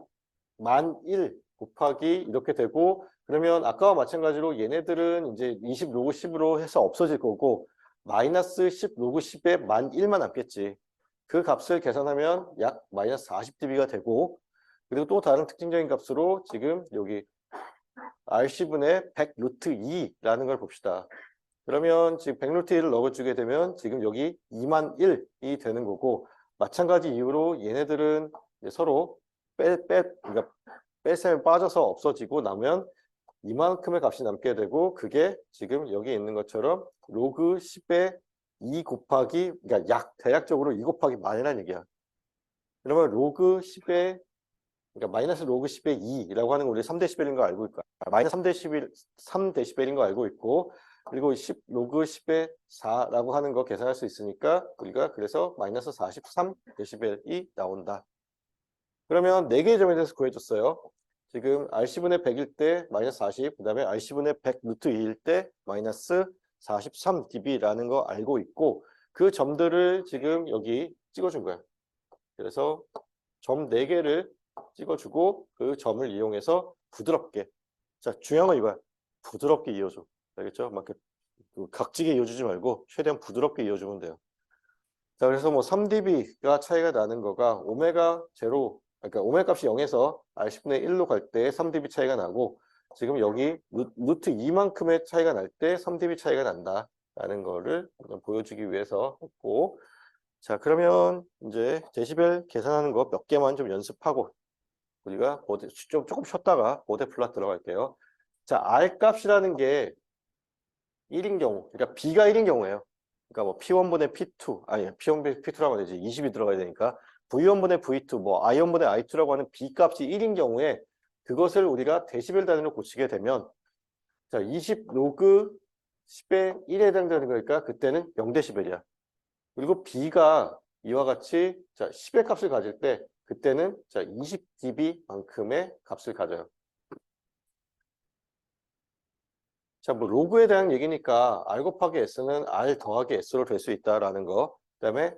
1 곱하기 이렇게 되고, 그러면 아까와 마찬가지로 얘네들은 이제 20 로그 10으로 해서 없어질 거고, 마이너스 10 로그 10에 만 1만 남겠지. 그 값을 계산하면 약 마이너스 40dB가 되고, 그리고 또 다른 특징적인 값으로 지금 여기 RC분의 100 루트 2라는 걸 봅시다. 그러면 지금 100 루트 1을 넣어주게 되면 지금 여기 2만 1이 되는 거고, 마찬가지 이유로 얘네들은 이제 서로 그러니까 뺄셈 빠져서 없어지고 나면 이만큼의 값이 남게 되고, 그게 지금 여기 있는 것처럼 로그 10의 2 곱하기, 그러니까 대략적으로 2 곱하기 만이라는 얘기야. 그러면 로그 10의, 그러니까 마이너스 로그 10의 2라고 하는 거 우리 3데시벨인 거 알고 있고, 마이너스 3데시벨인 거 알고 있고, 그리고 10 로그 10의 4라고 하는 거 계산할 수 있으니까 우리가 그래서 마이너스 43데시벨이 나온다. 그러면 4개의 점에 대해서 구해줬어요. 지금 RC분의 100일 때 마이너스 40, 그 다음에 RC분의 100 루트 2일 때 마이너스 43dB라는 거 알고 있고, 그 점들을 지금 여기 찍어준 거야. 그래서 점 4개를 찍어주고 그 점을 이용해서 부드럽게, 자, 중요한 건 이거야. 부드럽게 이어줘. 알겠죠? 막 이렇게 각지게 이어주지 말고 최대한 부드럽게 이어주면 돼요. 자, 그래서 뭐 3dB가 차이가 나는 거가 오메가 제로, 그러니까 오메가 값이 0에서 R10분의 1로 갈 때 3dB 차이가 나고, 지금 여기 루트 2만큼의 차이가 날 때 3dB 차이가 난다라는 거를 보여주기 위해서 했고, 자, 그러면 이제 데시벨 계산하는 거 몇 개만 좀 연습하고 우리가 조금 쉬었다가 보드 플랫 들어갈게요. 자, R 값이라는 게 1인 경우, 그러니까 B가 1인 경우예요. 그러니까 뭐 P1분의 P2, 아니 P1분의 P2라고 하면 되지. 20이 들어가야 되니까. V1분의 V2, 뭐 I1분의 I2라고 하는 B 값이 1인 경우에 그것을 우리가 데시벨 단위로 고치게 되면, 자, 20 로그 10의 1에 해당되는 거니까 그때는 0데시벨이야. 그리고 B가 이와 같이 자 10의 값을 가질 때 그때는 자 20dB만큼의 값을 가져요. 자, 뭐 로그에 대한 얘기니까 R 곱하기 S는 R 더하기 S로 될 수 있다라는 거. 그다음에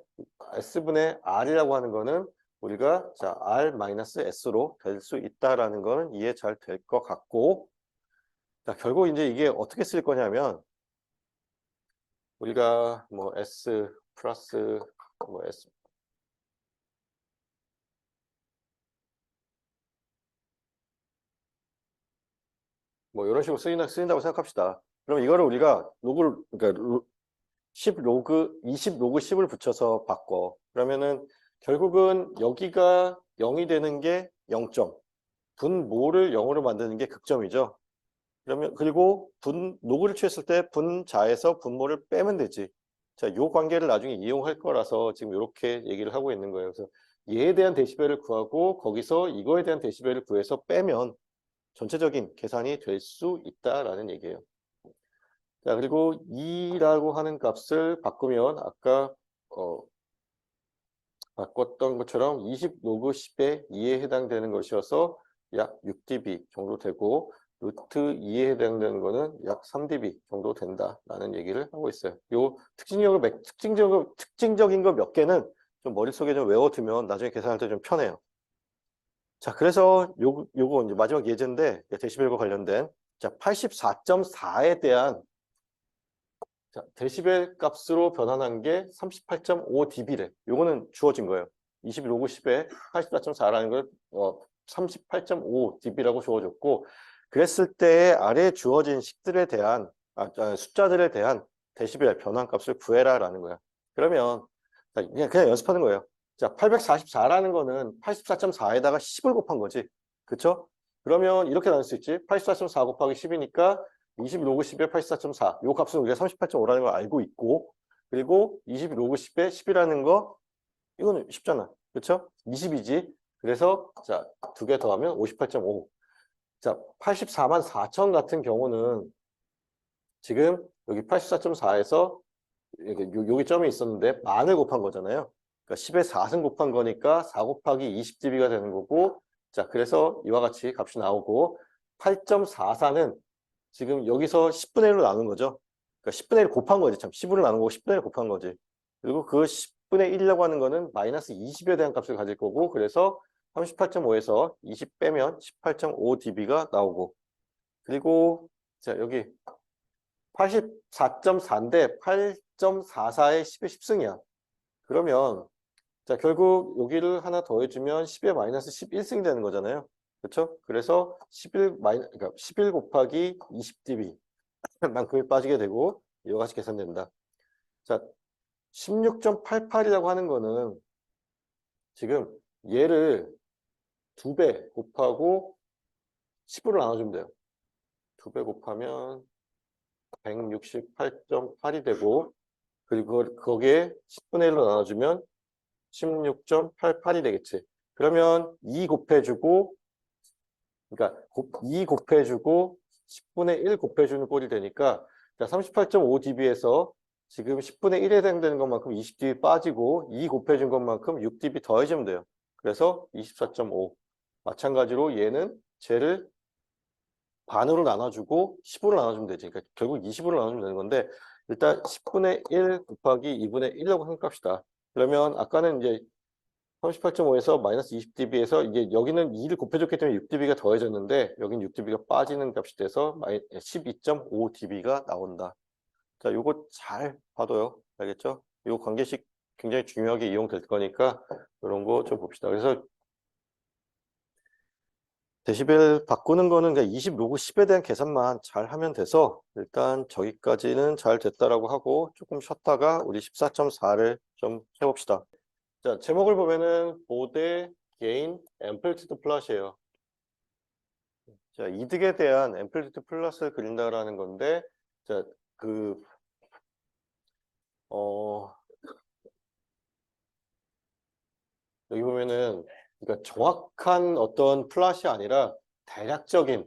S분의 R이라고 하는 거는 우리가 자 R-S로 될 수 있다라는 거는 이해 잘 될 것 같고, 자, 결국 이제 이게 어떻게 쓸 거냐면 우리가 뭐 S 플러스 뭐 S 뭐 이런 식으로 쓰인다고 생각합시다. 그럼 이거를 우리가 로그를, 그러니까 10 로그 20 로그 10을 붙여서 바꿔. 그러면은 결국은 여기가 0이 되는 게 0점, 분모를 0으로 만드는 게 극점이죠. 그러면 그리고 로그를 취했을 때 분자에서 분모를 빼면 되지. 자, 요 관계를 나중에 이용할 거라서 지금 이렇게 얘기를 하고 있는 거예요. 그래서 얘에 대한 데시벨을 구하고 거기서 이거에 대한 데시벨을 구해서 빼면 전체적인 계산이 될 수 있다라는 얘기예요. 자, 그리고 2라고 하는 값을 바꾸면 아까 바꿨던 것처럼 20 로그 10의 2에 해당되는 것이어서 약 6dB 정도 되고, 루트 2에 해당되는 거는 약 3dB 정도 된다라는 얘기를 하고 있어요. 요 특징적인 거 몇 개는 좀 머릿속에 좀 외워두면 나중에 계산할 때 좀 편해요. 자, 그래서 요거 이제 마지막 예제인데, 데시벨과 관련된, 자, 84.4에 대한 자, 데시벨 값으로 변환한 게 38.5dB래. 요거는 주어진 거예요. 21 로그 10에 84.4라는 걸 38.5 dB라고 주어졌고, 그랬을 때 아래에 주어진 식들에 대한 숫자들에 대한 데시벨 변환값을 구해라라는 거야. 그러면 그냥 연습하는 거예요. 자, 844라는 거는 84.4에다가 10을 곱한 거지. 그쵸? 그러면 이렇게 나눌 수 있지. 84.4 곱하기 10이니까 20 로그 10에 84.4. 요 값은 우리가 38.5라는 걸 알고 있고, 그리고 20 로그 10에 10이라는 거, 이거는 쉽잖아. 그쵸? 20이지. 그래서, 자, 두 개 더하면 58.5. 자, 84만 4천 같은 경우는 지금 여기 84.4에서 여기 점이 있었는데 만을 곱한 거잖아요. 그러니까 10에 4승 곱한 거니까 4 곱하기 20dB가 되는 거고, 자, 그래서 이와 같이 값이 나오고, 8.44는 지금 여기서 10분의 1로 나눈 거죠. 그러니까 10분의 1 곱한 거지. 참, 10으로 나눈 거고 10분의 1 곱한 거지. 그리고 그 10분의 1이라고 하는 거는 마이너스 20에 대한 값을 가질 거고, 그래서 38.5에서 20 빼면 18.5dB가 나오고, 그리고 자, 여기 84.4인데 8.44에 10의 10승이야. 그러면 자, 결국 여기를 하나 더해주면 10의 마이너스 11승이 되는 거잖아요. 그렇죠? 그래서 11 곱하기 20dB 만큼이 빠지게 되고 이와 같이 계산된다. 자, 16.88이라고 하는 거는 지금 얘를 2배 곱하고 10으로 나눠주면 돼요. 2배 곱하면 168.8이 되고, 그리고 거기에 10분의 1로 나눠주면 16.88이 되겠지. 그러면 2 곱해주고, 그러니까 2 곱해주고 10분의 1 곱해주는 꼴이 되니까, 자, 38.5dB에서 지금 10분의 1에 해당되는 것만큼 20dB 빠지고 2 곱해준 것만큼 6dB 더해주면 돼요. 그래서 24.5. 마찬가지로 얘는 쟤를 반으로 나눠주고 10으로 나눠주면 되지. 그러니까 결국 20으로 나눠주면 되는 건데, 일단 10분의 1 곱하기 2분의 1이라고 생각합시다. 그러면 아까는 이제 38.5에서 마이너스 20dB에서 이게 여기는 2를 곱해줬기 때문에 6dB가 더해졌는데, 여긴 6dB가 빠지는 값이 돼서 12.5dB가 나온다. 자, 요거 잘 봐둬요. 알겠죠? 요 관계식 굉장히 중요하게 이용될 거니까 이런 거 좀 봅시다. 그래서 데시벨 바꾸는 거는 그냥 20 로그 10에 대한 계산만 잘 하면 돼서 일단 저기까지는 잘 됐다라고 하고 조금 쉬었다가 우리 14.4를 좀 해봅시다. 자, 제목을 보면은 보대 게인 앰플리튜드 플롯이에요. 자, 이득에 대한 앰플리튜드 플롯을 그린다라는 건데, 자, 어, 여기 보면은 그러니까 정확한 어떤 플롯이 아니라 대략적인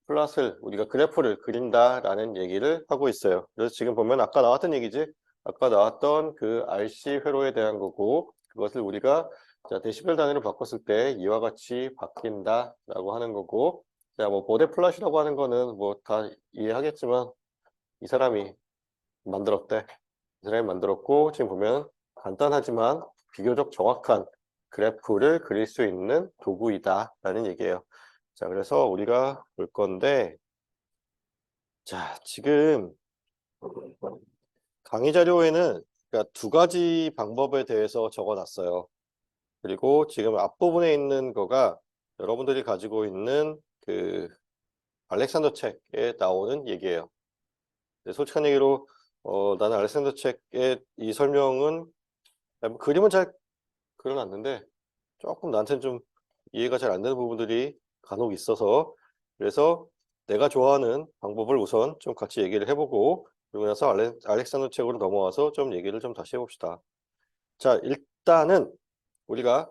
플롯을 우리가 그래프를 그린다라는 얘기를 하고 있어요. 그래서 지금 보면 아까 나왔던 얘기지. 아까 나왔던 그 RC 회로에 대한 거고, 그것을 우리가 자, 데시벨 단위로 바꿨을 때 이와 같이 바뀐다라고 하는 거고, 자, 뭐 보대 플롯이라고 하는 거는 뭐 다 이해하겠지만 이 사람이 만들었대. 이 사람이 만들었고, 지금 보면 간단하지만 비교적 정확한 그래프를 그릴 수 있는 도구이다라는 얘기예요. 자, 그래서 우리가 볼 건데, 자, 지금 강의 자료에는 그러니까 두 가지 방법에 대해서 적어놨어요. 그리고 지금 앞부분에 있는 거가 여러분들이 가지고 있는 그 알렉산더 책에 나오는 얘기예요. 솔직한 얘기로 나는 알렉산더 책의 이 설명은 그림은 잘 그려놨는데 조금 나한테는 좀 이해가 잘 안 되는 부분들이 간혹 있어서, 그래서 내가 좋아하는 방법을 우선 좀 같이 얘기를 해보고, 그리고 나서 알렉산더 책으로 넘어와서 좀 얘기를 좀 다시 해봅시다. 자, 일단은 우리가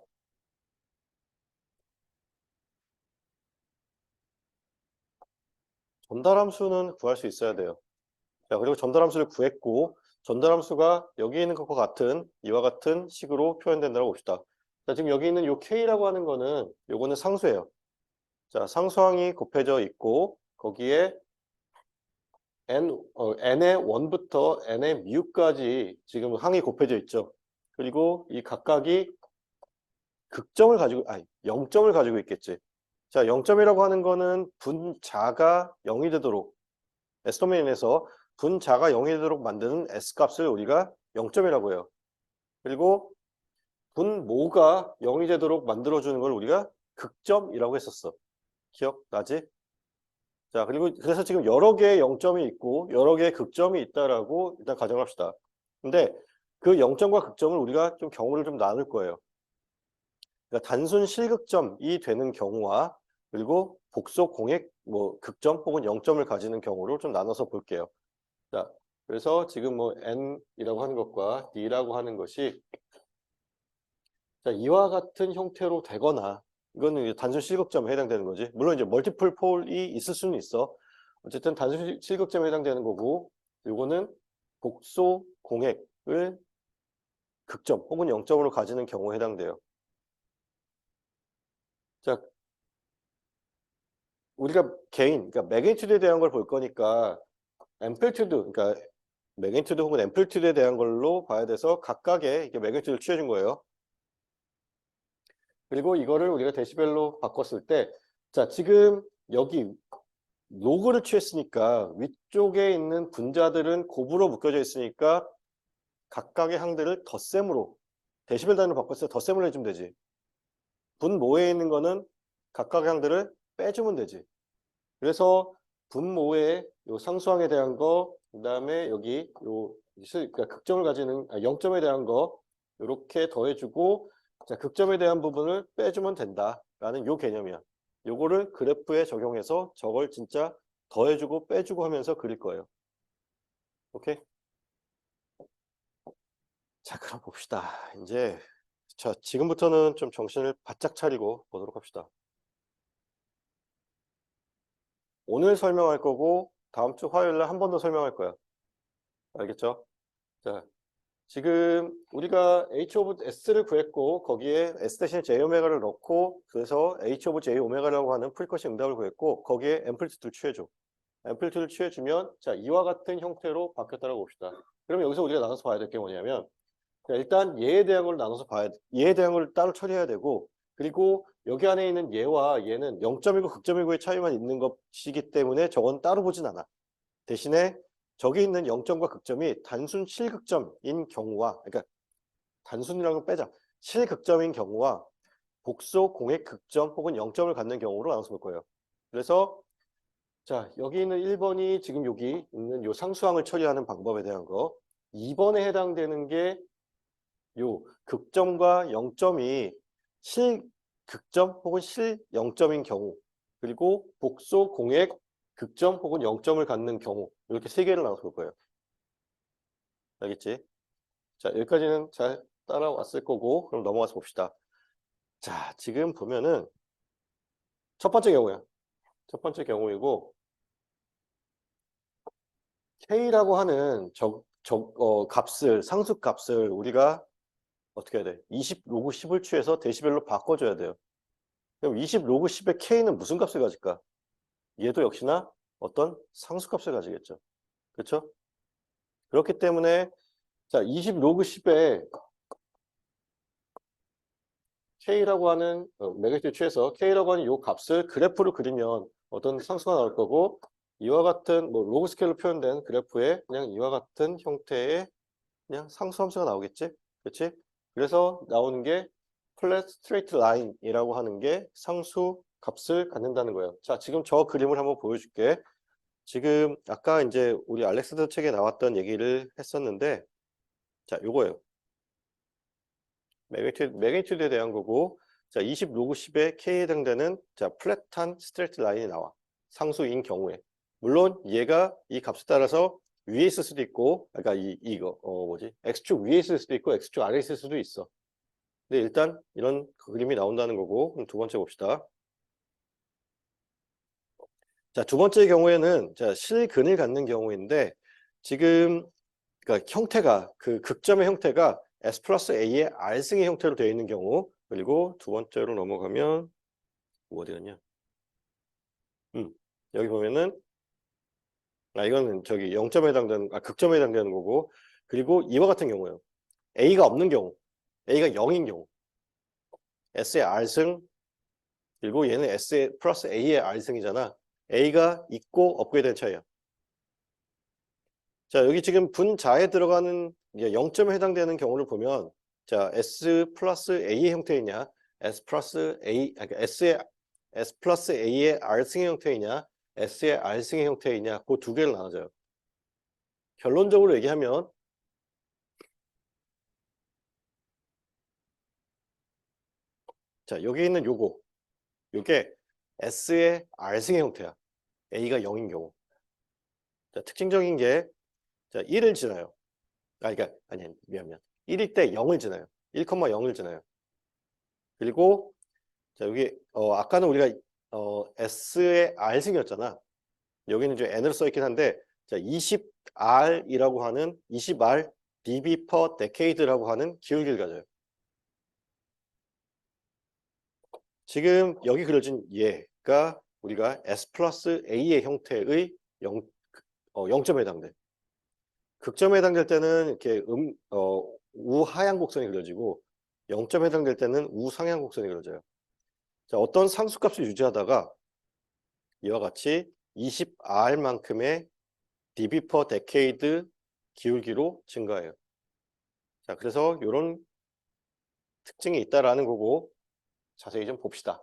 전달함수는 구할 수 있어야 돼요. 자, 그리고 전달함수를 구했고, 전달함수가 여기 있는 것과 같은 이와 같은 식으로 표현된다고 봅시다. 자, 지금 여기 있는 요 K라고 하는 거는 요거는 상수예요. 자, 상수항이 곱해져 있고 거기에 n의 1부터 n의 미까지 지금 항이 곱해져 있죠. 그리고 이 각각이 극점을 가지고, 아니, 0점을 가지고 있겠지. 자, 0점이라고 하는 거는 분자가 0이 되도록, S도메인에서 분자가 0이 되도록 만드는 S값을 우리가 0점이라고 해요. 그리고 분모가 0이 되도록 만들어주는 걸 우리가 극점이라고 했었어. 기억나지? 자, 그리고 그래서 지금 여러 개의 0점이 있고 여러 개의 극점이 있다라고 일단 가정합시다. 근데 그 0점과 극점을 우리가 좀 경우를 좀 나눌 거예요. 그러니까 단순 실극점이 되는 경우와 그리고 복소 공액 뭐 극점 혹은 0점을 가지는 경우로 좀 나눠서 볼게요. 자, 그래서 지금 뭐 n이라고 하는 것과 d라고 하는 것이 자, 이와 같은 형태로 되거나 이거는 이제 단순 실극점에 해당되는 거지. 물론 이제 멀티플 폴이 있을 수는 있어. 어쨌든 단순 실극점에 해당되는 거고 이거는 복소 공액을 극점 혹은 0점으로 가지는 경우에 해당돼요. 자, 우리가 개인, 그러니까 매그니튜드에 대한 걸 볼 거니까 앰플리튜드, 그러니까 매그니튜드 혹은 앰플리튜드에 대한 걸로 봐야 돼서 각각의 이게 매그니튜드를 취해준 거예요. 그리고 이거를 우리가 데시벨로 바꿨을 때, 자, 지금 여기 로그를 취했으니까 위쪽에 있는 분자들은 곱으로 묶여져 있으니까 각각의 항들을 덧셈으로 데시벨 단위로 바꿨을 때 덧셈을 해주면 되지. 분모에 있는 거는 각각의 항들을 빼주면 되지. 그래서 분모의 요 상수항에 대한 거, 그다음에 여기 요 그러니까 극점을 가지는 0점에 대한 거 이렇게 더해주고 자, 극점에 대한 부분을 빼주면 된다라는 요 개념이야. 요거를 그래프에 적용해서 저걸 진짜 더해주고 빼주고 하면서 그릴 거예요. 오케이? 자, 그럼 봅시다. 이제 자, 지금부터는 좀 정신을 바짝 차리고 보도록 합시다. 오늘 설명할 거고 다음 주 화요일 날 한 번 더 설명할 거야. 알겠죠? 자, 지금 우리가 h 오브 s를 구했고 거기에 s 대신 j 오메가를 넣고 그래서 h 오브 j 오메가라고 하는 프리쿼시 응답을 구했고 거기에 앰플리튜드를 취해줘. 앰플리튜드를 취해주면 자, 이와 같은 형태로 바뀌었다고 봅시다. 그러면 여기서 우리가 나눠서 봐야 될 게 뭐냐면 자, 일단 얘에 대한 걸 나눠서 봐야 돼. 얘에 대한 걸 따로 처리해야 되고 그리고 여기 안에 있는 얘와 얘는 0점이고 극점이고의 차이만 있는 것이기 때문에 저건 따로 보진 않아. 대신에 저기 있는 0점과 극점이 단순 실극점인 경우와 그러니까 단순이라는 걸 빼자. 실극점인 경우와 복소 공액 극점 혹은 0점을 갖는 경우로 나눠서 볼 거예요. 그래서 자, 여기 있는 1번이 지금 여기 있는 요 상수항을 처리하는 방법에 대한 거. 2번에 해당되는 게 요 극점과 0점이 실극점 혹은 실 0점인 경우 그리고 복소 공액 극점 혹은 0점을 갖는 경우 이렇게 세 개를 나눠서 볼 거예요. 알겠지? 자, 여기까지는 잘 따라왔을 거고 그럼 넘어가서 봅시다. 자, 지금 보면은 첫 번째 경우야. 첫 번째 경우이고 K라고 하는 값을 상수값을 우리가 어떻게 해야 돼? 20 로그 10을 취해서 데시벨로 바꿔줘야 돼요. 그럼 20 로그 10의 K는 무슨 값을 가질까? 얘도 역시나 어떤 상수값을 가지겠죠. 그렇죠? 그렇기 때문에 자, 20 로그 10에 K라고 하는 매그니튜드 취해서 K라고 하는 이 값을 그래프로 그리면 어떤 상수가 나올 거고 이와 같은 뭐 로그 스케일로 표현된 그래프에 그냥 이와 같은 형태의 그냥 상수 함수가 나오겠지? 그렇지? 그래서 나오는 게 플랫 스트레이트 라인이라고 하는 게 상수 값을 갖는다는 거예요. 자, 지금 저 그림을 한번 보여줄게. 지금 아까 이제 우리 알렉산더 책에 나왔던 얘기를 했었는데 자, 요거예요. 매그니튜드에 대한 거고 자, 20 로그 10의 K에 해당되는 자, 플랫한 스트레이트 라인이 나와. 상수인 경우에. 물론 얘가 이 값에 따라서 위에 있을 수도 있고 그러니까 이거 뭐지? X축 위에 있을 수도 있고 X축 아래에 있을 수도 있어. 근데 일단 이런 그림이 나온다는 거고 그럼 두 번째 봅시다. 자, 두 번째 경우에는 자, 실근을 갖는 경우인데 지금 그러니까 형태가 그 극점의 형태가 S 플러스 A의 R승의 형태로 되어 있는 경우 그리고 두 번째로 넘어가면 뭐 어디 갔냐? 여기 보면은 이거는 저기 0점에 해당되는 극점에 해당되는 거고 그리고 이와 같은 경우예요. A가 없는 경우, A가 0인 경우, S의 R승 그리고 얘는 S의 플러스 A의 R승이잖아. A가 있고 없고에 대한 차이야. 자, 여기 지금 분자에 들어가는 0점에 해당되는 경우를 보면 자, S 플러스 A의 형태이냐, S 플러스 A, 그러니까 S 플러스 A의 R승의 형태이냐, S의 R승의 형태이냐, 그 두 개를 나눠줘요. 결론적으로 얘기하면, 자, 여기 있는 요게 S의 R승의 형태야. A가 0인 경우. 자, 특징적인 게, 자, 1을 지나요. 그러니까, 아니, 미안. 1일 때 0을 지나요. 1,0을 지나요. 그리고, 자, 여기, 아까는 우리가, S의 R승이었잖아. 여기는 이제 N으로 써있긴 한데, 자, 20R이라고 하는, 20R dB per decade라고 하는 기울기를 가져요. 지금 여기 그려진 얘가 우리가 S 플러스 A의 형태의 0점에 해당돼. 극점에 해당될 때는 이렇게 우하향 곡선이 그려지고 0점에 해당될 때는 우상향 곡선이 그려져요. 자, 어떤 상수값을 유지하다가 이와 같이 20R만큼의 dB per decade 기울기로 증가해요. 자, 그래서 이런 특징이 있다라는 거고 자세히 좀 봅시다.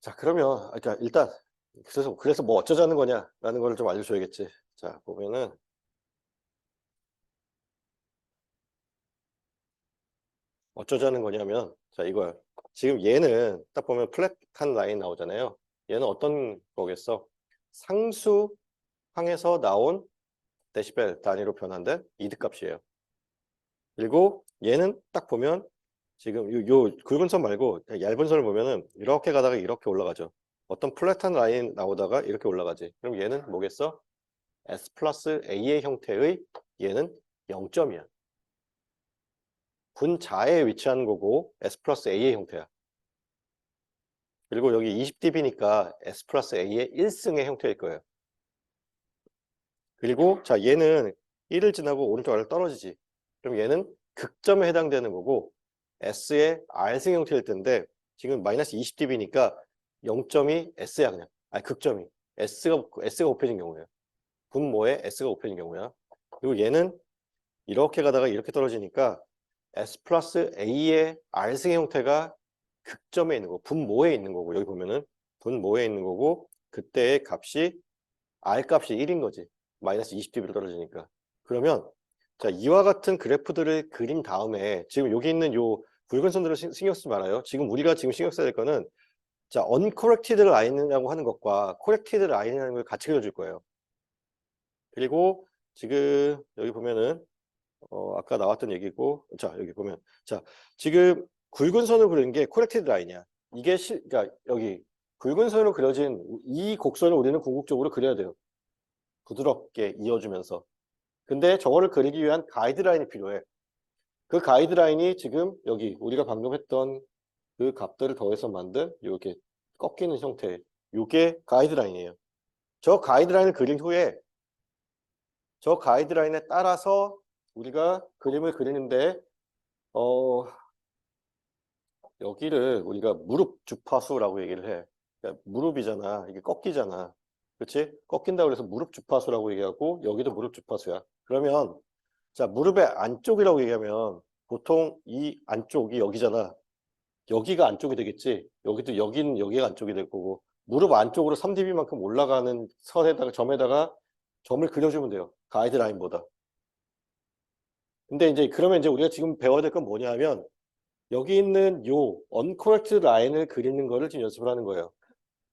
자, 그러면 그러니까 일단 그래서 뭐 어쩌자는 거냐라는 거를 좀 알려줘야겠지. 자, 보면은 어쩌자는 거냐면 자, 이거야. 지금 얘는 딱 보면 플랫한 라인 나오잖아요. 얘는 어떤 거겠어? 상수항에서 나온 데시벨 단위로 변환된 이득값이에요. 그리고 얘는 딱 보면 지금 요 굵은 선 말고 얇은 선을 보면은 이렇게 가다가 이렇게 올라가죠. 어떤 플랫한 라인 나오다가 이렇게 올라가지. 그럼 얘는 뭐겠어? S 플러스 A의 형태의 얘는 0점이야. 분자에 위치하는 거고 S 플러스 A의 형태야. 그리고 여기 20dB니까 S 플러스 A의 1승의 형태일 거예요. 그리고 자, 얘는 1을 지나고 오른쪽 아래로 떨어지지. 그럼 얘는 극점에 해당되는 거고 S의 R승 형태일 텐데 지금 마이너스 20dB니까 0점이 S야 그냥. 아니 극점이. S가 곱해진 경우예요. 분모에 S가 곱해진 경우야. 그리고 얘는 이렇게 가다가 이렇게 떨어지니까 S 플러스 A의 R승의 형태가 극점에 있는 거고 분모에 있는 거고 여기 보면은 분모에 있는 거고 그때의 값이 R 값이 1인 거지. 마이너스 20dB로 떨어지니까. 그러면 자, 이와 같은 그래프들을 그린 다음에 지금 여기 있는 요 굵은 선들을 신경 쓰지 말아요. 지금 우리가 지금 신경 써야 될 거는 자, uncorrected line이라고 하는 것과 corrected line이라는 걸 같이 그려줄 거예요. 그리고 지금 여기 보면은 아까 나왔던 얘기고 자, 여기 보면 자, 지금 굵은 선을 그리는 게 corrected line이야. 이게 그러니까 여기 굵은 선으로 그려진 이 곡선을 우리는 궁극적으로 그려야 돼요. 부드럽게 이어주면서. 근데 저거를 그리기 위한 가이드라인이 필요해. 그 가이드라인이 지금 여기 우리가 방금 했던 그 값들을 더해서 만든 이렇게 꺾이는 형태. 이게 가이드라인이에요. 저 가이드라인을 그린 후에 저 가이드라인에 따라서 우리가 그림을 그리는데 여기를 우리가 무릎 주파수라고 얘기를 해. 그러니까 무릎이잖아. 이게 꺾이잖아. 그렇지? 꺾인다고 해서 무릎 주파수라고 얘기하고 여기도 무릎 주파수야. 그러면 자, 무릎의 안쪽이라고 얘기하면 보통 이 안쪽이 여기잖아. 여기가 안쪽이 되겠지. 여기가 안쪽이 될 거고 무릎 안쪽으로 3dB만큼 올라가는 선에다가 점을 그려주면 돼요. 가이드라인보다. 근데 이제 그러면 이제 우리가 지금 배워야 될 건 뭐냐면 여기 있는 요 uncorrected 라인을 그리는 거를 지금 연습을 하는 거예요.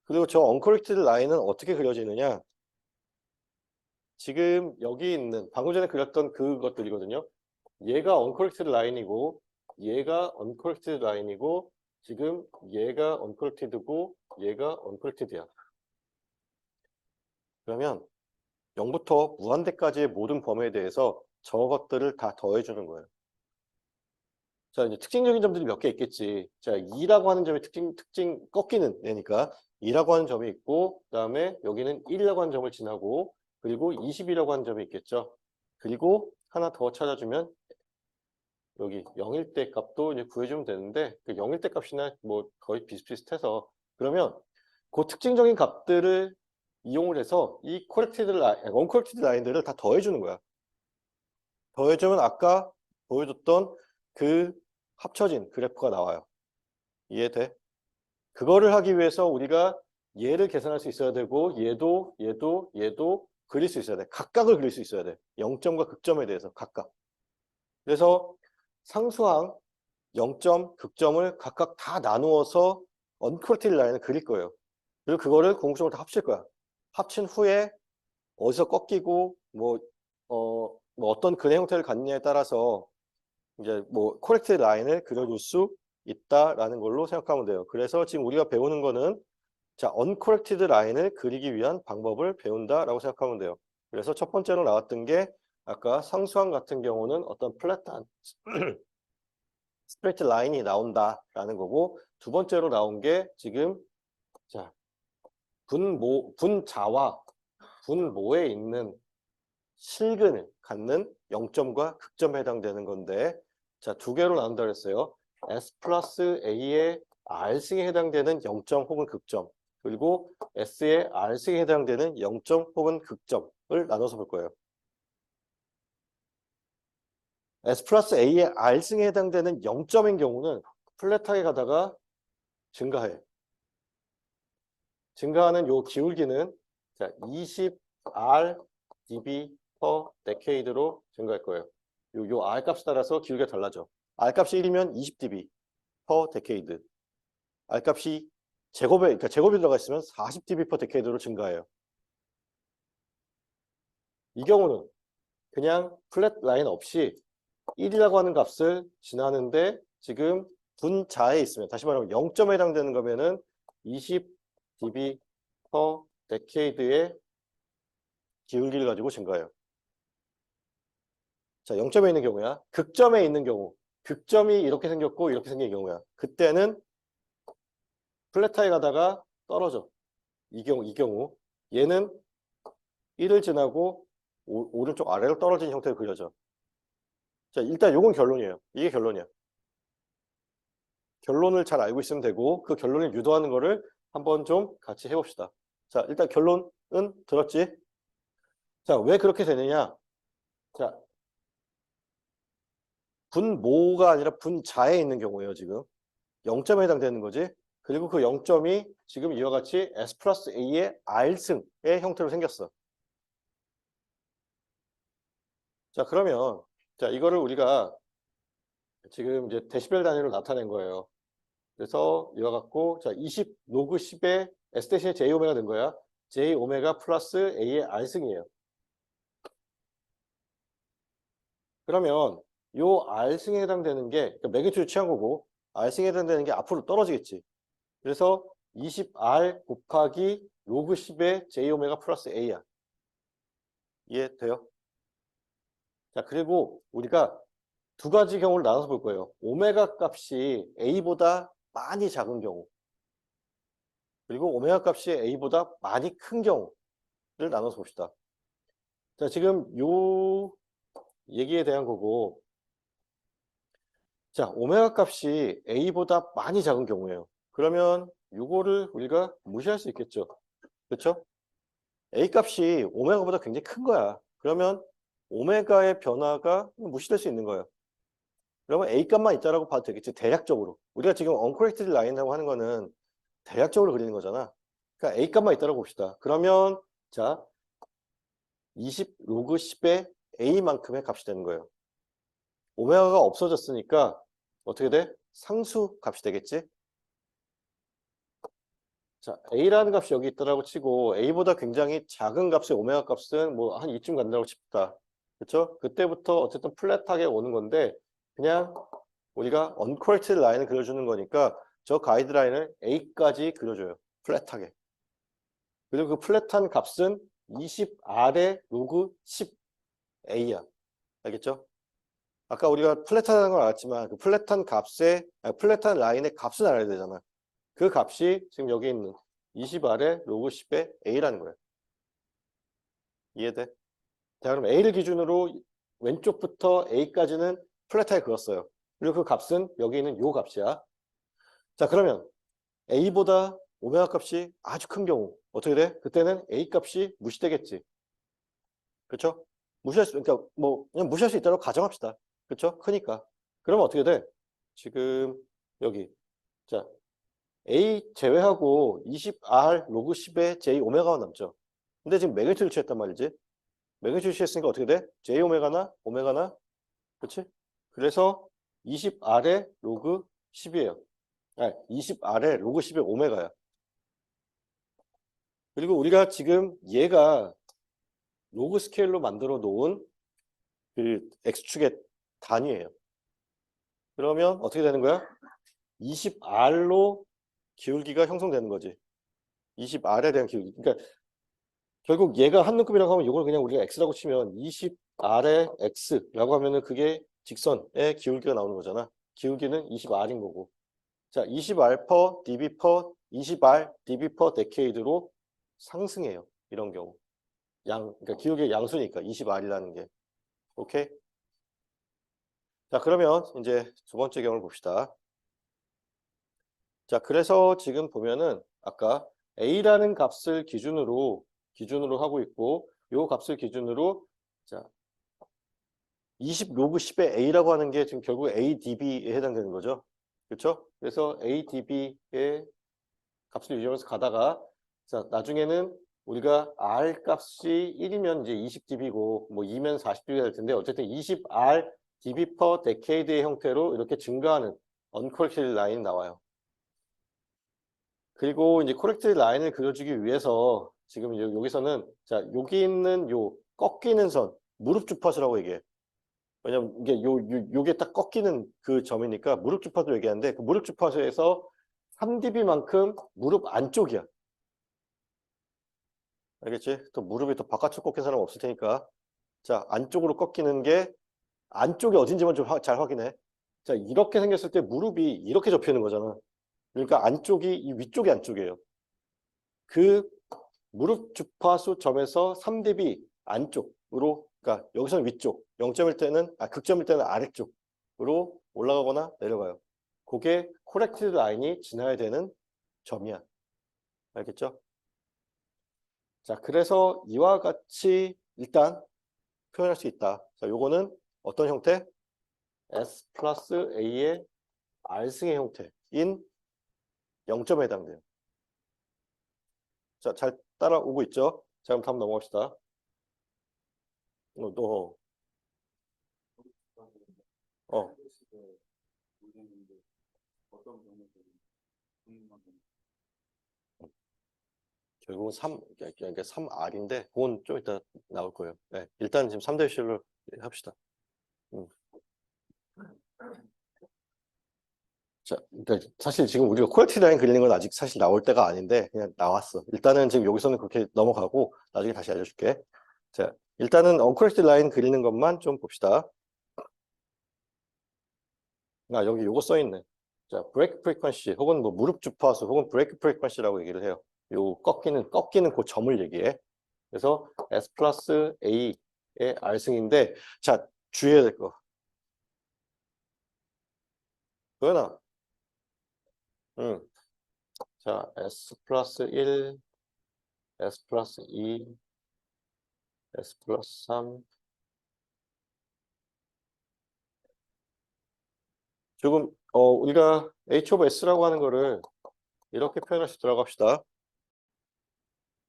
그리고 저 uncorrected 라인은 어떻게 그려지느냐? 지금 여기 있는 방금 전에 그렸던 그것들이거든요. 얘가 uncorrected 라인이고 얘가 uncorrected 라인이고 지금 얘가 uncorrected고 얘가 uncorrected야. 그러면 0부터 무한대까지의 모든 범위에 대해서 저것들을 다 더해주는 거예요. 자, 이제 특징적인 점들이 몇 개 있겠지. 자, 2라고 하는 점이 특징 꺾이는 애니까 2라고 하는 점이 있고, 그 다음에 여기는 1이라고 하는 점을 지나고, 그리고 20이라고 하는 점이 있겠죠. 그리고 하나 더 찾아주면 여기 0일 때 값도 이제 구해주면 되는데, 그 0일 때 값이나 뭐 거의 비슷비슷해서, 그러면 그 특징적인 값들을 이용을 해서 uncorrected 라인들을 다 더해주는 거야. 더해주면 아까 보여줬던 그 합쳐진 그래프가 나와요. 이해돼? 그거를 하기 위해서 우리가 얘를 계산할 수 있어야 되고 얘도 그릴 수 있어야 돼. 각각을 그릴 수 있어야 돼. 0점과 극점에 대해서 각각. 그래서 상수항 0점, 극점을 각각 다 나누어서 언커렉티드 라인을 그릴 거예요. 그리고 그거를 궁극적으로 다 합칠 거야. 합친 후에 어디서 꺾이고 뭐 어떤 그래 형태를 갖느냐에 따라서 이제 뭐 코렉트 라인을 그려줄 수 있다라는 걸로 생각하면 돼요. 그래서 지금 우리가 배우는 거는 자, uncorrected 라인을 그리기 위한 방법을 배운다라고 생각하면 돼요. 그래서 첫 번째로 나왔던 게 아까 상수항 같은 경우는 어떤 플랫한 스트레이트 라인이 나온다라는 거고, 두 번째로 나온 게 지금 자, 분자와 분모에 있는 실근을 갖는 0점과 극점에 해당되는 건데, 자, 두 개로 나눈다 그랬어요. S 플러스 A의 R승에 해당되는 0점 혹은 극점, 그리고 S의 R승에 해당되는 0점 혹은 극점을 나눠서 볼 거예요. S 플러스 A의 R승에 해당되는 0점인 경우는 플랫하게 가다가 증가해. 증가하는 요 기울기는 자, 20R dB per decade로 증가할 거예요. 요 R 값에 따라서 기울기가 달라져. R 값이 1이면 20dB per decade. R 값이 그러니까 제곱이 들어가 있으면 40dB per decade로 증가해요. 이 경우는 그냥 플랫 라인 없이 1이라고 하는 값을 지나는데 지금 분자에 있으면, 다시 말하면 0점에 해당되는 거면은 20dB per decade의 기울기를 가지고 증가해요. 자, 0점에 있는 경우야. 극점에 있는 경우. 극점이 이렇게 생겼고 이렇게 생긴 경우야. 그때는 플랫하게 가다가 떨어져. 이 경우. 얘는 1을 지나고 오른쪽 아래로 떨어진 형태로 그려져. 자, 일단 요건 결론이에요. 이게 결론이야. 결론을 잘 알고 있으면 되고, 그 결론을 유도하는 거를 한번 좀 같이 해봅시다. 자, 일단 결론은 들었지? 자, 왜 그렇게 되느냐? 자, 분모가 아니라 분자에 있는 경우예요, 지금. 0점에 해당되는 거지. 그리고 그 0점이 지금 이와 같이 S 플러스 A의 R승의 형태로 생겼어. 자, 그러면, 자, 이거를 우리가 지금 이제 데시벨 단위로 나타낸 거예요. 그래서 이와 같고, 자, 20 로그 10에 S 대신에 J 오메가 된 거야. J 오메가 플러스 A의 R승이에요. 그러면 요 R승에 해당되는 게, 그러니까 매그니튜드 취한 거고, R승에 해당되는 게 앞으로 떨어지겠지. 그래서 20R 곱하기 로그 10의 J 오메가 플러스 A야. 이해돼요? 자, 그리고 우리가 두 가지 경우를 나눠서 볼 거예요. 오메가 값이 A보다 많이 작은 경우, 그리고 오메가 값이 A보다 많이 큰 경우를 나눠서 봅시다. 자, 지금 요 얘기에 대한 거고, 자, 오메가 값이 A보다 많이 작은 경우예요. 그러면 요거를 우리가 무시할 수 있겠죠. 그렇죠? A 값이 오메가보다 굉장히 큰 거야. 그러면 오메가의 변화가 무시될 수 있는 거예요. 그러면 A 값만 있다라고 봐도 되겠지. 대략적으로. 우리가 지금 언커렉티드 라인이라고 하는 거는 대략적으로 그리는 거잖아. 그러니까 A 값만 있다라고 봅시다. 그러면 자, 20 로그 10의 A만큼의 값이 되는 거예요. 오메가가 없어졌으니까 어떻게 돼? 상수 값이 되겠지? 자, A라는 값이 여기 있다라고 치고 A보다 굉장히 작은 값의 오메가 값은 뭐 한 이쯤 간다고 칩시다. 그렇죠? 그때부터 어쨌든 플랫하게 오는 건데 그냥 우리가 uncorrected 라인을 그려주는 거니까 저 가이드라인을 A까지 그려줘요. 플랫하게. 그리고 그 플랫한 값은 20R의 로그 10A야. 알겠죠? 아까 우리가 플랫하다는 걸 알았지만 그 플랫한 값의, 플랫한 라인의 값을 알아야 되잖아. 그 값이 지금 여기 있는 20R의 로그 10의 A라는 거예요. 이해돼? 자, 그럼 A를 기준으로 왼쪽부터 A까지는 플랫하게 그었어요. 그리고 그 값은 여기 있는 요 값이야. 자, 그러면 A보다 오메가 값이 아주 큰 경우 어떻게 돼? 그때는 A 값이 무시되겠지. 그렇죠? 그냥 무시할 수 있다고 가정합시다. 그쵸? 크니까. 그러면 어떻게 돼? 지금 여기 자 A 제외하고 20R 로그 10에 J 오메가가 남죠. 근데 지금 매그니튜드 취했단 말이지. 매그니튜드 취했으니까 어떻게 돼? J 오메가나 오메가나 그렇지? 그래서 20R의 로그 10이에요. 아니, 20R의 로그 10의 오메가야. 그리고 우리가 지금 얘가 로그 스케일로 만들어 놓은 그 X축의 단위예요. 그러면 어떻게 되는 거야? 20R로 기울기가 형성되는 거지. 20R에 대한 기울기. 그러니까 결국 얘가 한 눈급이라고 하면 이걸 그냥 우리가 X라고 치면 20R에 X라고 하면은 그게 직선의 기울기가 나오는 거잖아. 기울기는 20R인 거고. 자, 20R per dB per 20R dB per decade로 상승해요. 이런 경우. 그러니까 기울기의 양수니까 20R이라는 게. 오케이? 자, 그러면 이제 두 번째 경우를 봅시다. 자, 그래서 지금 보면은 아까 A라는 값을 기준으로 하고 있고 요 값을 기준으로 자, 20 로그 10의 A라고 하는 게 지금 결국 ADB에 해당되는 거죠. 그렇죠? 그래서 ADB의 값을 유지하면서 가다가 자, 나중에는 우리가 R 값이 1이면 이제 20dB고 뭐 2면 40dB가 될 텐데 어쨌든 20R dB per decade의 형태로 이렇게 증가하는 uncorrected 라인이 나와요. 그리고 이제 코렉트 라인을 그려주기 위해서 지금 여기서는 자 여기 있는 요 꺾이는 선 무릎 주파수라고 얘기해. 왜냐면 이게 요게 딱 꺾이는 그 점이니까 무릎 주파수 얘기하는데 그 무릎 주파수에서 3dB만큼 무릎 안쪽이야. 알겠지? 또 무릎이 또 바깥쪽 꺾인 사람 없을 테니까 자 안쪽으로 꺾이는 게 안쪽이 어딘지만 좀 잘 확인해. 자 이렇게 생겼을 때 무릎이 이렇게 접혀 있는 거잖아. 그러니까 안쪽이 이 위쪽이 안쪽이에요. 그 무릎 주파수 점에서 3dB 안쪽으로 그러니까 여기서는 위쪽 0점일 때는 극점일 때는 아래쪽으로 올라가거나 내려가요. 그게 코렉티드 라인이 지나야 되는 점이야. 알겠죠? 자, 그래서 이와 같이 일단 표현할 수 있다. 자, 요거는 어떤 형태? S 플러스 A의 R승의 형태인 0점에 해당돼요. 자, 잘 따라오고 있죠? 자, 그럼 다음 넘어갑시다. 너, 어. 결국은 3, 그러니까 3R인데 그건 좀 이따 나올 거예요. 네, 일단 지금 3대1로 합시다. 자, 그러니까 사실 지금 우리가 퀄리티 라인 그리는 건 아직 사실 나올 때가 아닌데 그냥 나왔어. 일단은 지금 여기서는 그렇게 넘어가고 나중에 다시 알려줄게. 자, 일단은 언퀄리티 라인 그리는 것만 좀 봅시다. 여기 요거 써 있네. 자, 브레이크 프리퀀시 혹은 뭐 무릎 주파수 혹은 브레이크 프리퀀시라고 얘기를 해요. 요 꺾이는 그 점을 얘기해. 그래서 S 플러스 A의 R승인데 자, 주의해야 될 거. 도현아, 응. 자, S 플러스 1, S 플러스 2, S 플러스 3. 조금, 우리가 H 오브 S라고 하는 거를 이렇게 표현할 수 있도록 합시다.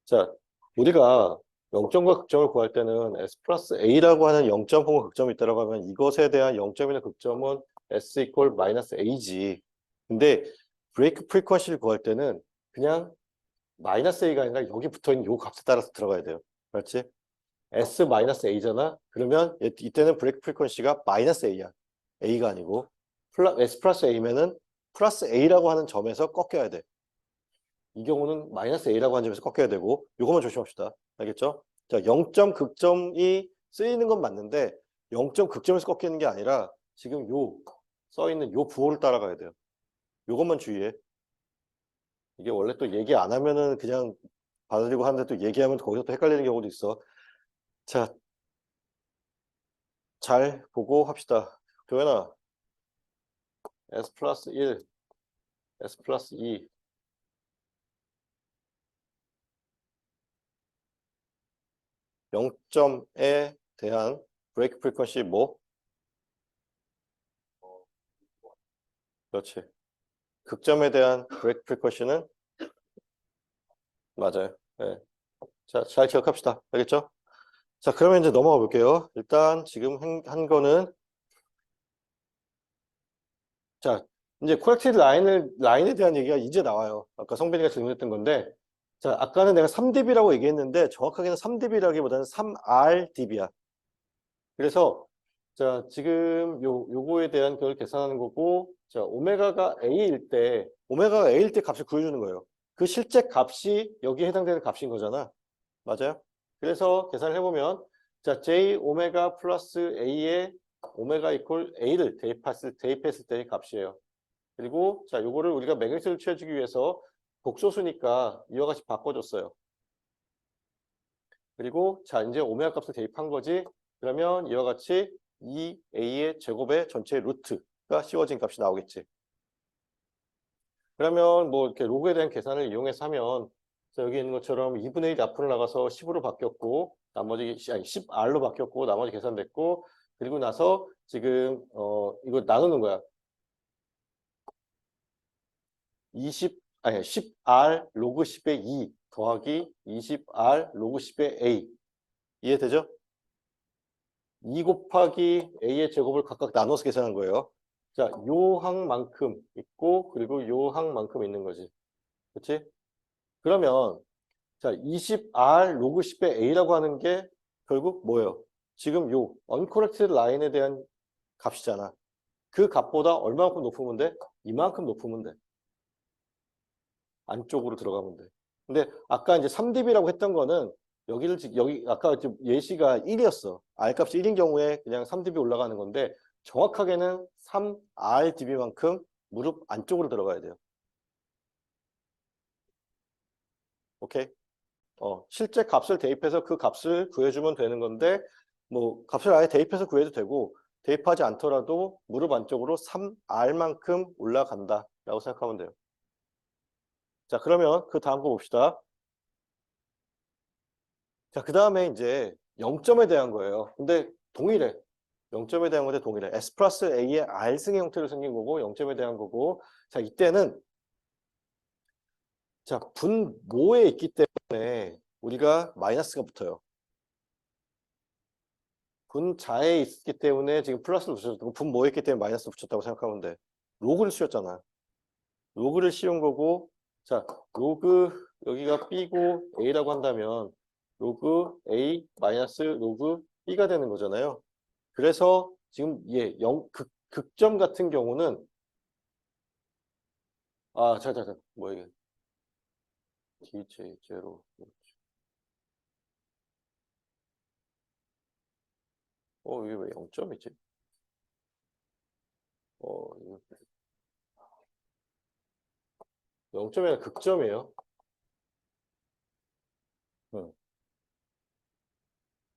자, 우리가 0점과 극점을 구할 때는 S 플러스 A라고 하는 0점 혹은 극점이 있다고 하면 이것에 대한 0점이나 극점은 S 이퀄 마이너스 A지. 근데 브레이크 프리퀀시를 구할 때는 그냥 마이너스 A가 아니라 여기 붙어있는 요 값에 따라서 들어가야 돼요. 그렇지? S 마이너스 A잖아? 그러면 이때는 브레이크 프리퀀시가 마이너스 A야. A가 아니고. S 플러스 A면은 플러스 A라고 하는 점에서 꺾여야 돼. 이 경우는 마이너스 A라고 하는 점에서 꺾여야 되고 요것만 조심합시다. 알겠죠? 자, 0점 극점이 쓰이는 건 맞는데 0점 극점에서 꺾이는 게 아니라 지금 요 써있는 요 부호를 따라가야 돼요. 요것만 주의해. 이게 원래 또 얘기 안 하면은 그냥 받아들이고 하는데 또 얘기하면 거기서 또 헷갈리는 경우도 있어. 자, 잘 보고 합시다. 도현아, S 플러스 1, S 플러스 2. 0점에 대한 브레이크 프리퀀시 뭐? 그렇지. 극점에 대한 브레이크 프리커션은 맞아요. 네. 자, 잘 기억합시다. 알겠죠? 자, 그러면 이제 넘어가 볼게요. 일단 지금 한 거는 자, 이제 코렉티드 라인에 대한 얘기가 이제 나와요. 아까 성빈이가 질문했던 건데, 자, 아까는 내가 3dB라고 얘기했는데, 정확하게는 3dB라기보다는 3RdB야. 그래서, 자, 지금 요거에 대한 그걸 계산하는 거고, 자, 오메가가 A일 때 값을 구해주는 거예요. 그 실제 값이 여기에 해당되는 값인 거잖아. 맞아요? 그래서 계산을 해보면, 자, J 오메가 플러스 A에 오메가 이퀄 A를 대입했을 때의 값이에요. 그리고 자, 요거를 우리가 매그니튜드를 취해주기 위해서 복소수니까 이와 같이 바꿔줬어요. 그리고 자, 이제 오메가 값을 대입한 거지. 그러면 이와 같이 2a의 제곱의 전체 루트가 씌워진 값이 나오겠지. 그러면 뭐 이렇게 로그에 대한 계산을 이용해서 하면 자, 여기 있는 것처럼 2분의 1 앞으로 나가서 10으로 바뀌었고 나머지 10r로 바뀌었고 나머지 계산됐고 그리고 나서 지금 이거 나누는 거야. 10R 로그 10의 2 더하기 20R 로그 10의 A. 이해되죠? 2 곱하기 A의 제곱을 각각 나눠서 계산한 거예요. 자, 요 항만큼 있고, 그리고 요 항만큼 있는 거지. 그치? 그러면, 자, 20R 로그 10의 A라고 하는 게 결국 뭐예요? 지금 요 uncorrected 라인에 대한 값이잖아. 그 값보다 얼마만큼 높으면 돼? 이만큼 높으면 돼. 안쪽으로 들어가면 돼. 근데 아까 이제 3dB라고 했던 거는 여기 아까 예시가 1이었어. R값이 1인 경우에 그냥 3dB 올라가는 건데 정확하게는 3RdB만큼 무릎 안쪽으로 들어가야 돼요. 오케이? 실제 값을 대입해서 그 값을 구해주면 되는 건데 뭐 값을 아예 대입해서 구해도 되고 대입하지 않더라도 무릎 안쪽으로 3R만큼 올라간다라고 생각하면 돼요. 자, 그러면 그 다음 거 봅시다. 자, 그 다음에 이제 0점에 대한 거예요. 근데 동일해. 0점에 대한 건데 동일해. S 플러스 A의 R승의 형태로 생긴 거고 0점에 대한 거고 자, 이때는 자, 분모에 있기 때문에 우리가 마이너스가 붙어요. 분자에 있기 때문에 지금 플러스를 붙였고 분모에 있기 때문에 마이너스 붙였다고 생각하면 돼. 로그를 씌웠잖아. 로그를 씌운 거고 자, 로그 여기가 B고 A라고 한다면 로그 A 마이너스 로그 B가 되는 거잖아요. 그래서 지금 극점 같은 경우는 뭐 이게 DJ 제로 이게 왜 0점이지? 이거 0점이 아니라 극점이에요. 응.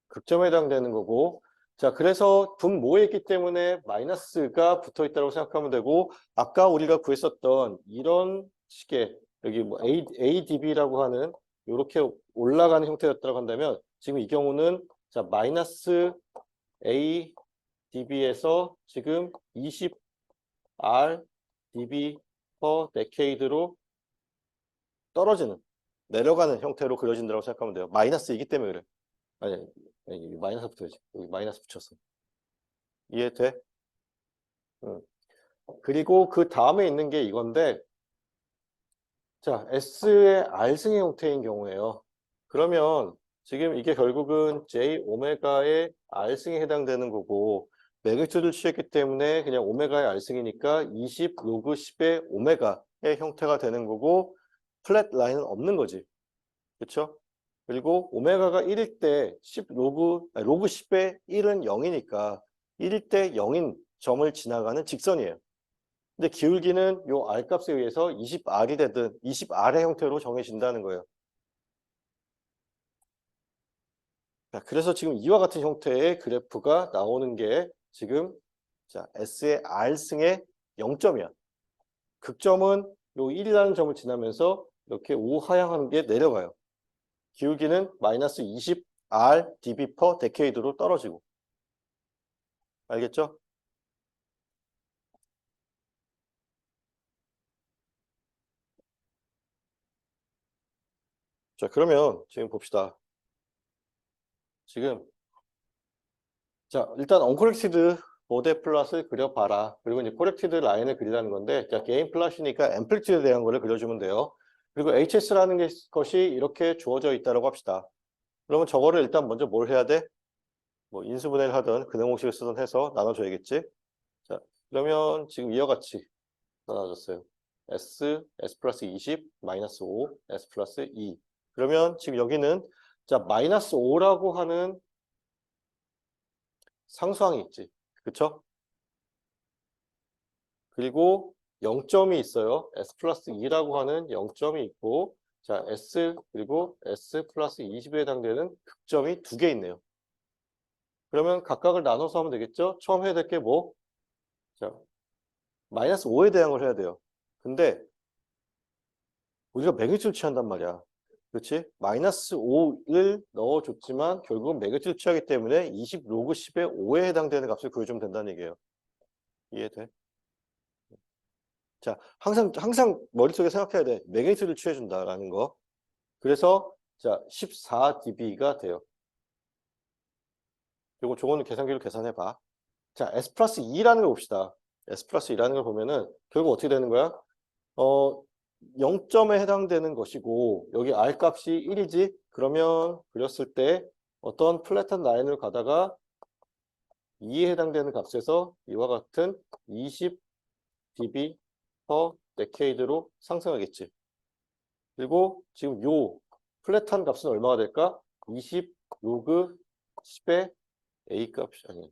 극점에 해당되는 거고 자 그래서 분모에 있기 때문에 마이너스가 붙어 있다고 생각하면 되고 아까 우리가 구했었던 이런 식의 여기 뭐 ADB라고 하는 이렇게 올라가는 형태였다고 한다면 지금 이 경우는 자 마이너스 ADB에서 지금 20R dB per decade로 떨어지는 내려가는 형태로 그려진다고 생각하면 돼요. 마이너스이기 때문에 그래. 아니 마이너스 붙어야지. 여기 마이너스 붙였어. 이해돼? 응. 그리고 그 다음에 있는 게 이건데, 자, S의 R승의 형태인 경우에요. 그러면 지금 이게 결국은 J 오메가의 R승에 해당되는 거고, 매그니튜드를 취했기 때문에 그냥 오메가의 R승이니까 20 로그 10의 오메가의 형태가 되는 거고, 플랫 라인은 없는 거지. 그렇죠? 그리고 오메가가 1일 때 10 로그 10의 1은 0이니까 1일 때 0인 점을 지나가는 직선이에요. 근데 기울기는 요 R 값에 의해서 20R이 되든 20R의 형태로 정해진다는 거예요. 자, 그래서 지금 이와 같은 형태의 그래프가 나오는 게 지금 자, S의 R승의 0점이야. 극점은 요 1이라는 점을 지나면서 이렇게 우하향하는 게 내려가요. 기울기는 마이너스 20R dB per decade로 떨어지고. 알겠죠? 자, 그러면 지금 봅시다. 지금 자, 일단 언코렉티드 보데 플롯을 그려봐라. 그리고 이제 코렉티드 라인을 그리라는 건데, 자, 게인 플롯이니까 앰플리튜드에 대한 거를 그려주면 돼요. 그리고 HS라는 것이 이렇게 주어져 있다고 합시다. 그러면 저거를 일단 먼저 뭘 해야 돼? 뭐 인수분해를 하든 근해공식을 쓰든 해서 나눠줘야겠지. 자, 그러면 지금 이와 같이 나눠졌어요. S 플러스 20, 마이너스 5, S 플러스 2. 그러면 지금 여기는 자, 마이너스 5라고 하는 상수항이 있지. 그쵸? 그리고 0점이 있어요. S 플러스 2라고 하는 0점이 있고, 자, S, 그리고 S 플러스 20에 해당되는 극점이 두 개 있네요. 그러면 각각을 나눠서 하면 되겠죠? 처음 해야 될 게 뭐? 자, 마이너스 5에 대한 걸 해야 돼요. 근데 우리가 매그니튜드 취한단 말이야. 그렇지? 마이너스 5를 넣어줬지만 결국은 매그니튜드 취하기 때문에 20 로그 10의 5에 해당되는 값을 구해주면 된다는 얘기예요. 이해돼? 자, 항상 머릿속에 생각해야 돼. 매그니튜드를 취해준다라는 거. 그래서 자, 14dB가 돼요. 요거 저거는 계산기로 계산해봐. 자, S 플러스 2라는 걸 봅시다. S 플러스 2라는 걸 보면은 결국 어떻게 되는 거야? 0점에 해당되는 것이고 여기 R 값이 1이지? 그러면 그렸을 때 어떤 플랫한 라인을 가다가 2에 해당되는 값에서 이와 같은 20dB per decade로 상승하겠지. 그리고 지금 요 플랫한 값은 얼마가 될까? 20 로그 10의 A 값이 아니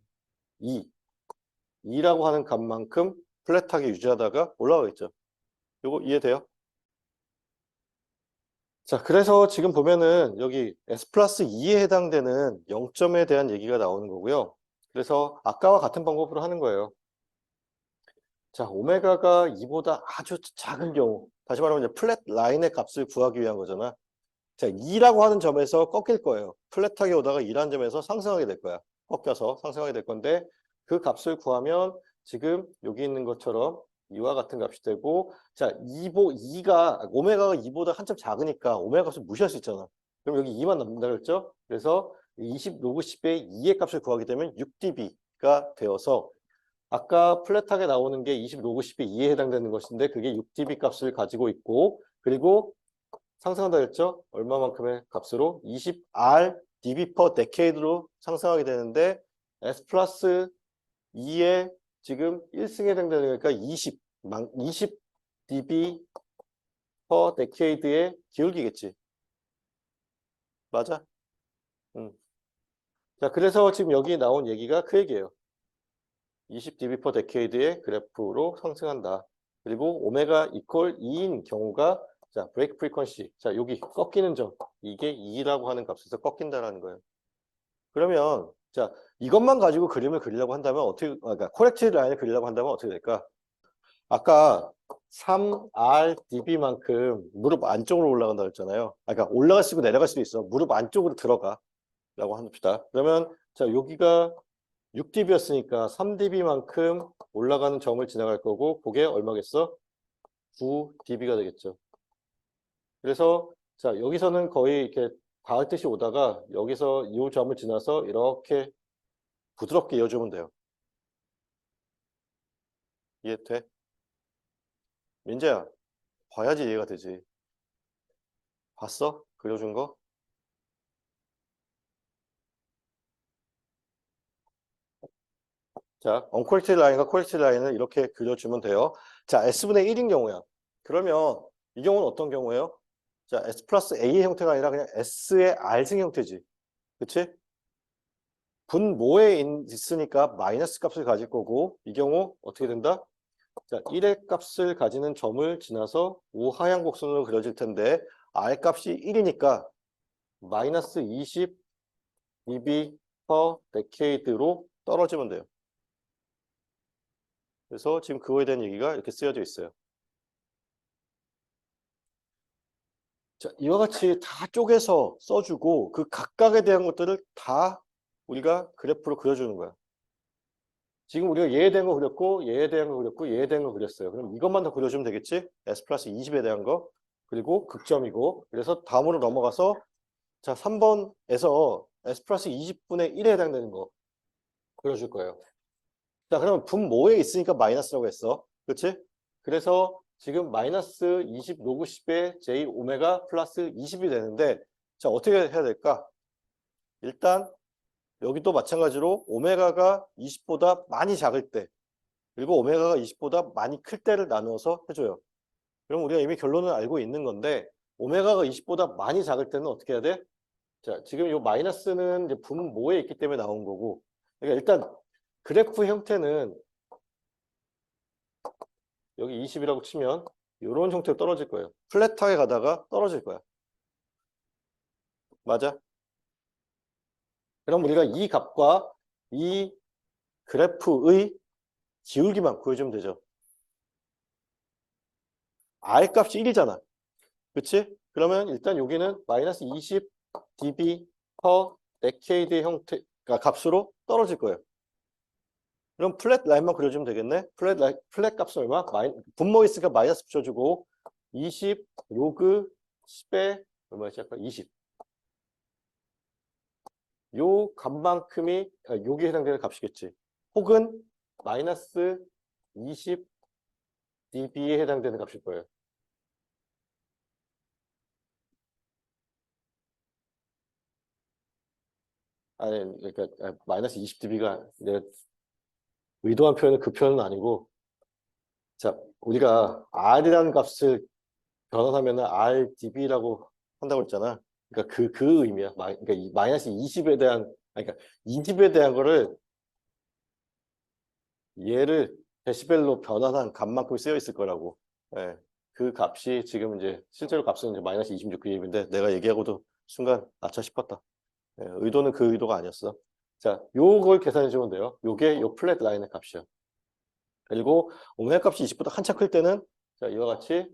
2라고 하는 값만큼 플랫하게 유지하다가 올라가겠죠. 요거 이해돼요? 자, 그래서 지금 보면은 여기 S 플러스 2에 해당되는 0점에 대한 얘기가 나오는 거고요. 그래서 아까와 같은 방법으로 하는 거예요. 자, 오메가가 2보다 아주 작은 경우, 다시 말하면 이제 플랫 라인의 값을 구하기 위한 거잖아. 자, 2라고 하는 점에서 꺾일 거예요. 플랫하게 오다가 2라는 점에서 상승하게 될 거야. 꺾여서 상승하게 될 건데 그 값을 구하면 지금 여기 있는 것처럼 이와 같은 값이 되고 자, 2가 오메가가 2보다 한참 작으니까 오메가 값을 무시할 수 있잖아. 그럼 여기 2만 남는다 그랬죠? 그래서 20 로그 10의 2의 값을 구하게 되면 6dB가 되어서 아까 플랫하게 나오는 게 20 로그 10의 2에 해당되는 것인데 그게 6dB 값을 가지고 있고 그리고 상승한다 했죠? 얼마만큼의 값으로? 20R dB per decade로 상승하게 되는데 S 플러스 2에 지금 1승에 해당되는 거니까 20 dB per decade의 기울기겠지. 맞아? 자, 그래서 지금 여기 나온 얘기가 그 얘기예요. 20dB per decade의 그래프로 상승한다. 그리고 오메가 이퀄 2인 경우가 자, 브레이크 프리퀀시. 자, 여기 꺾이는 점. 이게 2라고 하는 값에서 꺾인다라는 거예요. 그러면 자, 이것만 가지고 그림을 그리려고 한다면 어떻게 그러니까 코렉티드 라인을 그리려고 한다면 어떻게 될까? 아까 3RdB만큼 무릎 안쪽으로 올라간다고 했잖아요. 그러니까 올라갈 수도 내려갈 수도 있어. 무릎 안쪽으로 들어가라고 합시다. 그러면 자, 여기가 6dB였으니까 3dB만큼 올라가는 점을 지나갈 거고 그게 얼마겠어? 9dB가 되겠죠. 그래서 자, 여기서는 거의 이렇게 닿을 듯이 오다가 여기서 이 점을 지나서 이렇게 부드럽게 이어주면 돼요. 이해돼? 민재야, 봐야지 이해가 되지. 봤어? 그려준 거? 자, 언코렉티드 라인과 코렉티드 라인을 이렇게 그려주면 돼요. 자, S분의 1인 경우야. 그러면 이 경우는 어떤 경우예요? 자, S 플러스 A의 형태가 아니라 그냥 S의 R승 형태지. 그치? 분모에 있으니까 마이너스 값을 가질 거고 이 경우 어떻게 된다? 자, 1의 값을 가지는 점을 지나서 우하향 곡선으로 그려질 텐데 R 값이 1이니까 마이너스 20 dB per decade로 떨어지면 돼요. 그래서 지금 그거에 대한 얘기가 이렇게 쓰여져 있어요. 자, 이와 같이 다 쪼개서 써주고 그 각각에 대한 것들을 다 우리가 그래프로 그려주는 거야. 지금 우리가 얘에 대한 거 그렸고 얘에 대한 거 그렸고 얘에 대한 거 그렸어요. 그럼 이것만 더 그려주면 되겠지? S 플러스 20에 대한 거. 그리고 극점이고, 그래서 다음으로 넘어가서 자 3번에서 S 플러스 20분의 1에 해당되는 거 그려줄 거예요. 자, 그러면 분모에 있으니까 마이너스라고 했어. 그렇지? 그래서 지금 마이너스 20 로그 10의 J 오메가 플러스 20이 되는데, 자, 어떻게 해야 될까? 일단, 여기도 마찬가지로 오메가가 20보다 많이 작을 때, 그리고 오메가가 20보다 많이 클 때를 나누어서 해줘요. 그럼 우리가 이미 결론을 알고 있는 건데, 오메가가 20보다 많이 작을 때는 어떻게 해야 돼? 자, 지금 이 마이너스는 이제 분모에 있기 때문에 나온 거고, 그러니까 일단 그래프 형태는 여기 20이라고 치면 이런 형태로 떨어질 거예요. 플랫하게 가다가 떨어질 거야. 맞아? 그럼 우리가 이 값과 이 그래프의 기울기만 구해주면 되죠. R 값이 1이잖아. 그치? 그러면 일단 여기는 마이너스 20 dB per decade 형태가 값으로 떨어질 거예요. 그럼 플랫 라인만 그려주면 되겠네. 플랫 값은 얼마? 분모 있으니까 마이너스 붙여주고 20 로그 10에 얼마였지? 아까 20. 요 값만큼이 요게 해당되는 값이겠지. 혹은 마이너스 20 dB에 해당되는 값일 거예요. 아니, 그러니까 마이너스 20 dB가 내가 의도한 표현은 그 표현은 아니고, 자, 우리가 R이라는 값을 변환하면은 RdB라고 한다고 했잖아. 그러니까 그 의미야. 그러니까 이 마이너스 20에 대한, 아니, 그러니까 20에 대한 거를 얘를 데시벨로 변환한 값만큼 쓰여 있을 거라고. 예. 그 값이 지금 이제 실제로 값은 이제 마이너스 26 그림인데 내가 얘기하고도 순간 아차 싶었다. 예, 의도는 그 의도가 아니었어. 자, 요걸 계산해 주면 돼요. 요게 요 플랫 라인의 값이야. 그리고 오메가 값이 20보다 한참 클 때는 자, 이와 같이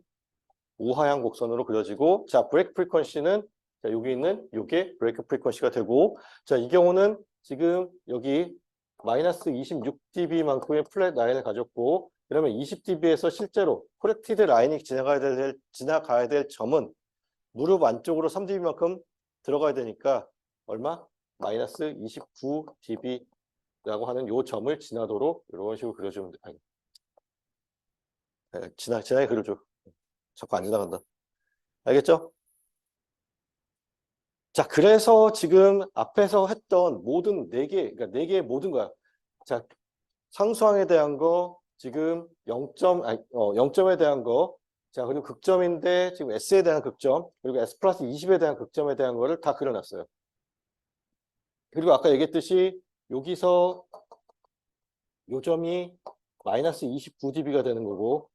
우하향 곡선으로 그려지고, 자, 브레이크 프리퀀시는 자, 여기 있는 요게 브레이크 프리퀀시가 되고, 자, 이 경우는 지금 여기 마이너스 26dB만큼의 플랫 라인을 가졌고, 그러면 20dB에서 실제로 코렉티드 라인이 지나가야 될 점은 무릎 안쪽으로 3dB만큼 들어가야 되니까 얼마? 마이너스 29dB라고 하는 요 점을 지나도록 이런 식으로 그려주면 돼. 아니, 지나게 그려줘. 자꾸 안 지나간다. 알겠죠? 자, 그래서 지금 앞에서 했던 모든 그러니까 네 개의 모든 거야. 자, 상수항에 대한 거, 지금 0점에 대한 거, 자, 그리고 극점인데 지금 S에 대한 극점, 그리고 S 플러스 20에 대한 극점에 대한 거를 다 그려놨어요. 그리고 아까 얘기했듯이 여기서 요 점이 마이너스 29dB가 되는 거고,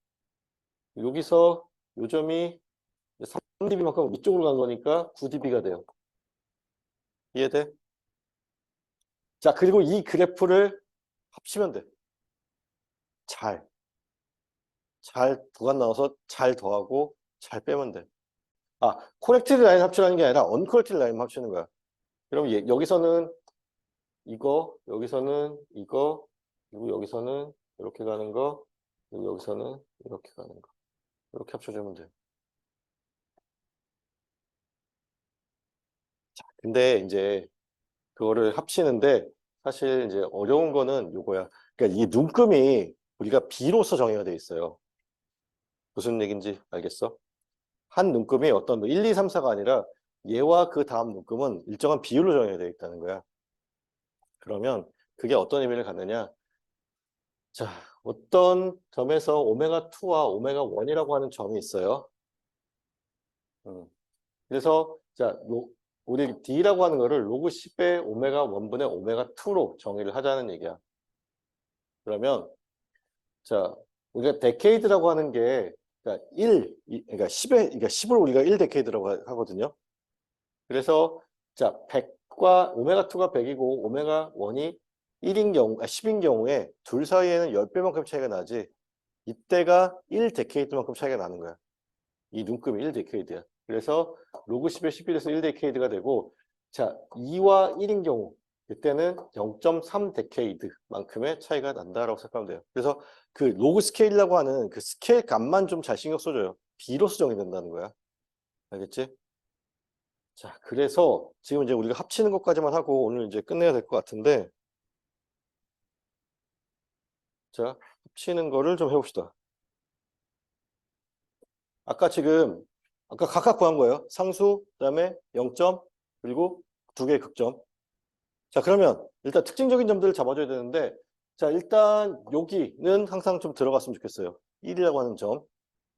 여기서 요 점이 3dB만큼 위쪽으로 간 거니까 9dB가 돼요. 이해돼? 자, 그리고 이 그래프를 합치면 돼. 잘 부가 나와서 잘 더하고 잘 빼면 돼. 아, 코렉티드 라인 합치라는 게 아니라 언코렉티드 라인 합치는 거야. 그럼 여기서는 이거, 여기서는 이거, 그리고 여기서는 이렇게 가는 거, 그리고 여기서는 이렇게 가는 거. 이렇게 합쳐주면 돼. 자, 근데 이제 그거를 합치는데 사실 이제 어려운 거는 요거야. 그러니까 이 눈금이 우리가 B로서 정의가 돼 있어요. 무슨 얘기인지 알겠어? 한 눈금이 어떤 1, 2, 3, 4가 아니라 얘와 그 다음 눈금은 일정한 비율로 정해야 되어 있다는 거야. 그러면 그게 어떤 의미를 갖느냐? 자, 어떤 점에서 오메가2와 오메가1이라고 하는 점이 있어요. 그래서 자, 우리 D라고 하는 거를 로그 10의 오메가1분의 오메가2로 정의를 하자는 얘기야. 그러면 자, 우리가 데케이드라고 하는 게 그러니까 그러니까 10을 우리가 1데케이드라고 하거든요. 그래서 자, 100과 오메가2가 100이고 오메가1이 10인 경우에 둘 사이에는 10배만큼 차이가 나지. 이때가 1데케이드만큼 차이가 나는 거야. 이 눈금이 1데케이드야. 그래서 로그 10의 11에서 1데케이드가 되고, 자, 2와 1인 경우 그때는 0.3데케이드만큼의 차이가 난다라고 생각하면 돼요. 그래서 그 로그 스케일이라고 하는 그 스케일 값만 좀 잘 신경 써줘요. B로 수정이 된다는 거야. 알겠지? 자, 그래서 지금 이제 우리가 합치는 것까지만 하고 오늘 이제 끝내야 될 것 같은데, 자, 합치는 거를 좀 해봅시다. 아까 지금, 아까 각각 구한 거예요. 상수, 그다음에 0점, 그리고 두 개의 극점. 자, 그러면 일단 특징적인 점들을 잡아줘야 되는데, 자, 일단 여기는 항상 좀 들어갔으면 좋겠어요. 1이라고 하는 점.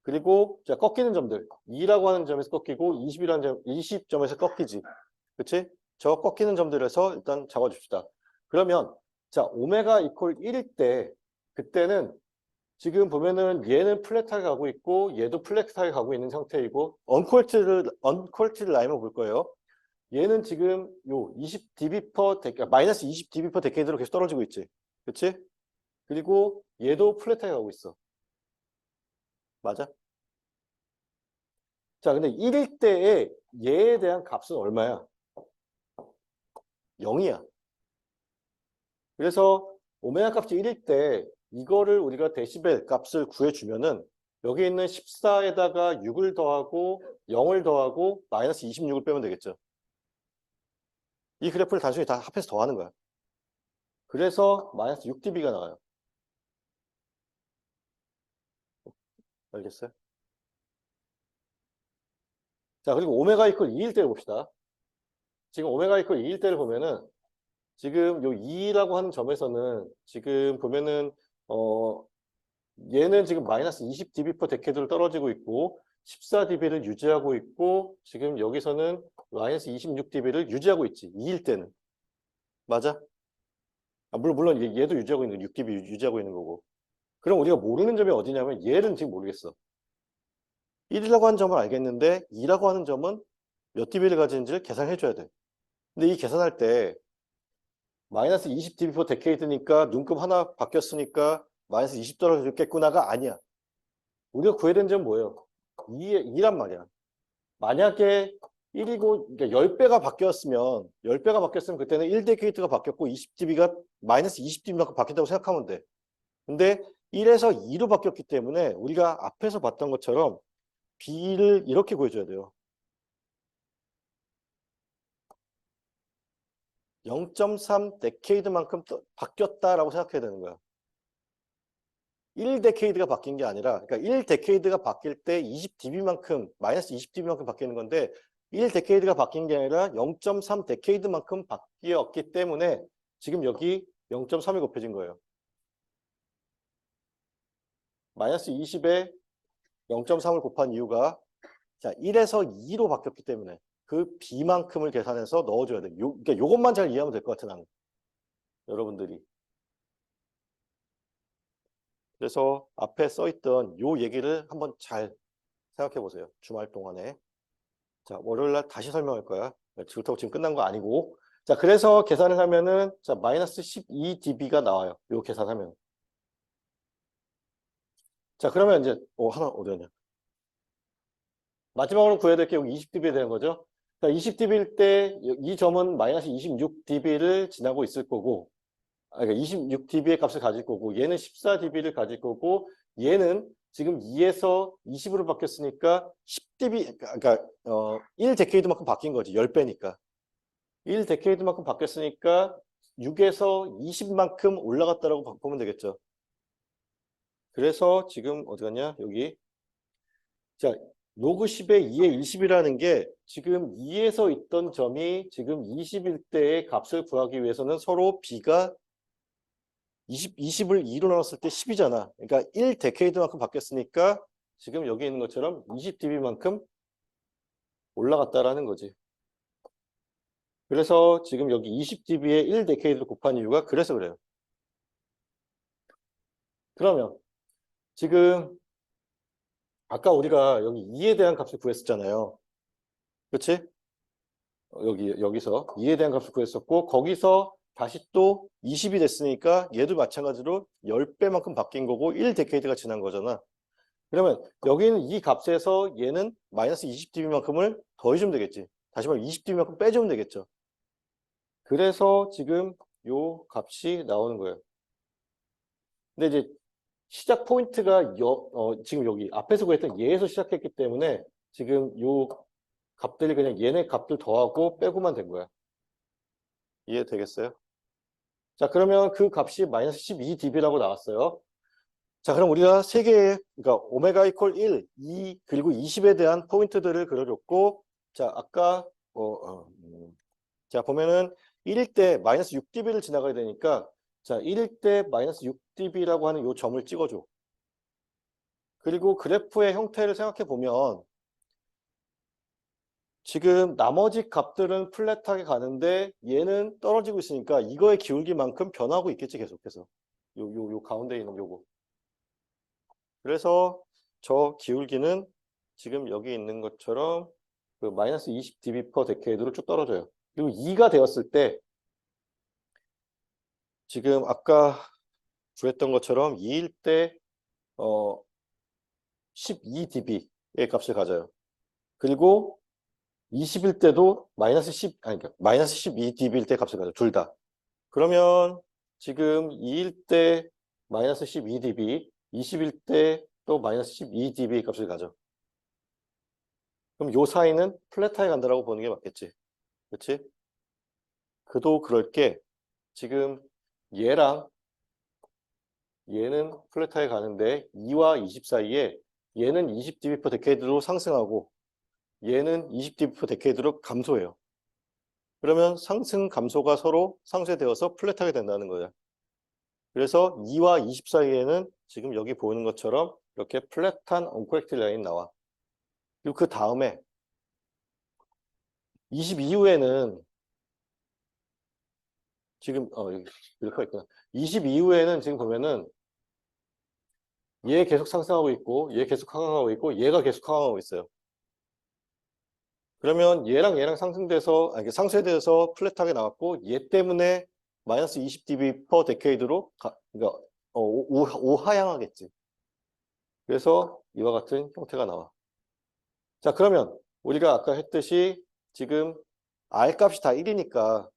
그리고 자, 꺾이는 점들. 2라고 하는 점에서 꺾이고 20이라는 점, 20점에서 꺾이지. 그치? 저 꺾이는 점들에서 일단 잡아줍시다. 그러면 자, 오메가 이퀄 1일 때 그때는 지금 보면은 얘는 플랫하게 가고 있고 얘도 플랫하게 가고 있는 상태이고 언퀄리티드 라인을 볼 거예요. 얘는 지금 요 20dB per 데케 마이너스 20dB per 데케이드로 계속 떨어지고 있지. 그치? 그리고 얘도 플랫하게 가고 있어. 맞아? 자, 근데 1일 때에 얘에 대한 값은 얼마야? 0이야. 그래서 오메가 값이 1일 때 이거를 우리가 데시벨 값을 구해주면은 여기 있는 14에다가 6을 더하고 0을 더하고 마이너스 26을 빼면 되겠죠. 이 그래프를 단순히 다 합해서 더하는 거야. 그래서 마이너스 6dB가 나와요. 알겠어요? 자, 그리고 오메가 이퀄 2일 때를 봅시다. 지금 오메가 이퀄 2일 때를 보면은 지금 요 2라고 하는 점에서는 지금 보면은 얘는 지금 마이너스 20dB per 데케이드로 떨어지고 있고 14dB를 유지하고 있고 지금 여기서는 마이너스 26dB를 유지하고 있지. 2일 때는. 맞아? 아, 물론 얘도 유지하고 있는 거 6dB 유지하고 있는 거고. 그럼 우리가 모르는 점이 어디냐면 얘는 지금 모르겠어. 1이라고 하는 점을 알겠는데 2라고 하는 점은 몇 dB를 가지는지를 계산해 줘야 돼. 근데 이 계산할 때 마이너스 20dB per 데케이드니까 눈금 하나 바뀌었으니까 마이너스 20 떨어졌겠구나가 아니야. 우리가 구해야 되는 점은 뭐예요? 2란 말이야. 만약에 1이고, 그러니까 10배가 바뀌었으면, 10배가 바뀌었으면 그때는 1데케이트가 바뀌었고 20dB가 마이너스 20dB만큼 바뀐다고 생각하면 돼. 근데 1에서 2로 바뀌었기 때문에 우리가 앞에서 봤던 것처럼 B를 이렇게 구해줘야 돼요. 0.3 데케이드만큼 바뀌었다라고 생각해야 되는 거야. 1데케이드가 바뀐 게 아니라, 그러니까 1데케이드가 바뀔 때 20dB만큼, 마이너스 20dB만큼 바뀌는 건데, 1데케이드가 바뀐 게 아니라 0.3 데케이드만큼 바뀌었기 때문에 지금 여기 0.3이 곱해진 거예요. 마이너스 20에 0.3을 곱한 이유가 자 1에서 2로 바뀌었기 때문에 그 B만큼을 계산해서 넣어줘야 돼. 그러니까 요것만 잘 이해하면 될 것 같아, 나는. 여러분들이. 그래서 앞에 써있던 요 얘기를 한번 잘 생각해 보세요. 주말 동안에. 자, 월요일 날 다시 설명할 거야. 그렇다고 지금 끝난 거 아니고. 자, 그래서 계산을 하면은, 자, 마이너스 12dB가 나와요. 요 계산하면. 자, 그러면 이제, 하나, 어디 갔냐. 마지막으로 구해야 될 게 여기 20dB 되는 거죠. 자, 20dB일 때, 이 점은 마이너스 26dB를 지나고 있을 거고, 그러니까 26dB의 값을 가질 거고, 얘는 14dB를 가질 거고, 얘는 지금 2에서 20으로 바뀌었으니까 10dB, 그러니까, 1데케이드만큼 바뀐 거지. 10배니까. 1데케이드만큼 바뀌었으니까 6에서 20만큼 올라갔다라고 보면 되겠죠. 그래서 지금 어디 갔냐? 여기. 자, 로그 10에 2에 20이라는 게 지금 2에서 있던 점이 지금 20일 때의 값을 구하기 위해서는 서로 B가 20을 2로 나눴을 때 10이잖아. 그러니까 1데케이드만큼 바뀌었으니까 지금 여기 있는 것처럼 20dB만큼 올라갔다라는 거지. 그래서 지금 여기 20dB에 1데케이드를 곱한 이유가 그래서 그래요. 그러면 지금 아까 우리가 여기 2에 대한 값을 구했었잖아요. 그렇지? 여기서 2에 대한 값을 구했었고 거기서 다시 또 20이 됐으니까 얘도 마찬가지로 10배만큼 바뀐 거고 1데케이드가 지난 거잖아. 그러면 여기는 이 값에서 얘는 마이너스 20dB만큼을 더해주면 되겠지. 다시 말해 20dB만큼 빼주면 되겠죠. 그래서 지금 요 값이 나오는 거예요. 근데 이제 시작 포인트가 지금 여기 앞에서 구했던 얘에서 시작했기 때문에 지금 요 값들이 그냥 얘네 값들 더하고 빼고만 된 거야. 이해되겠어요? 자, 그러면 그 값이 마이너스 12dB라고 나왔어요. 자, 그럼 우리가 세 개의, 그러니까 오메가 이퀄 1, 2, 그리고 20에 대한 포인트들을 그려줬고, 자, 아까, 자, 보면은 1일 때 마이너스 6dB를 지나가야 되니까, 자, 1일 때 마이너스 6dB라고 하는 요 점을 찍어줘. 그리고 그래프의 형태를 생각해 보면, 지금 나머지 값들은 플랫하게 가는데 얘는 떨어지고 있으니까 이거의 기울기만큼 변하고 있겠지, 계속해서. 요 가운데 있는 요거. 그래서 저 기울기는 지금 여기 있는 것처럼 그 마이너스 20dB per decade로 쭉 떨어져요. 그리고 2가 되었을 때 지금 아까 구했던 것처럼 2일 때 12dB의 값을 가져요. 그리고 20일 때도 아니, 그러니까 마이너스 12dB일 때 값을 가져, 둘 다. 그러면 지금 2일 때 마이너스 12dB, 20일 때 또 마이너스 12dB 값을 가져. 그럼 요 사이는 플랫하게 간다라고 보는 게 맞겠지. 그렇지? 그도 그럴 게 지금 얘랑 얘는 플랫하게 가는데 2와 20 사이에 얘는 20dB per decade로 상승하고 얘는 20dB per decade로 감소해요. 그러면 상승 감소가 서로 상쇄되어서 플랫하게 된다는 거예요. 그래서 2와 20 사이에는 지금 여기 보이는 것처럼 이렇게 플랫한 언코렉티드 라인이 나와. 그리고 그 다음에 20 이후에는 지금 이렇게 있구나. 20 이후에는 지금 보면은 얘 계속 상승하고 있고 얘 계속 하강하고 있고 얘가 계속 하강하고 있어요. 그러면 얘랑 상승돼서 아니 상쇄돼서 플랫하게 나왔고 얘 때문에 마이너스 20dB per decade로 그러니까 오하향하겠지. 그래서 이와 같은 형태가 나와. 자, 그러면 우리가 아까 했듯이 지금 R 값이 다 1이니까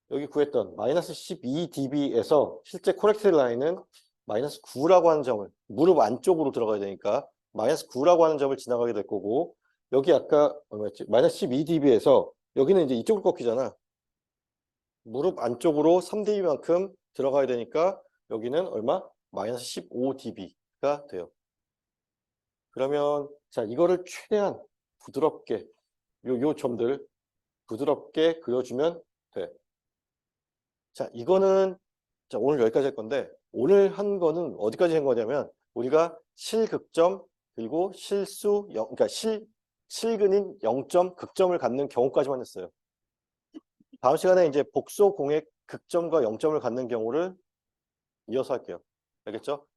여기 구했던 마이너스 12dB에서 실제 코렉트 라인은 마이너스 9라고 하는 점을 무릎 안쪽으로 들어가야 되니까 마이너스 9라고 하는 점을 지나가게 될 거고 여기 아까 얼마였지? 마이너스 12dB에서 여기는 이제 이쪽으로 꺾이잖아. 무릎 안쪽으로 3dB만큼 들어가야 되니까 여기는 얼마? 마이너스 15dB가 돼요. 그러면 자 이거를 최대한 부드럽게 요 점들 부드럽게 그려주면 돼. 자 이거는 자 오늘 여기까지 할 건데 오늘 한 거는 어디까지 한 거냐면 우리가 실극점 그리고 실수 그러니까 실근인 0점 극점을 갖는 경우까지만 했어요. 다음 시간에 이제 복소 공액 극점과 0점을 갖는 경우를 이어서 할게요. 알겠죠?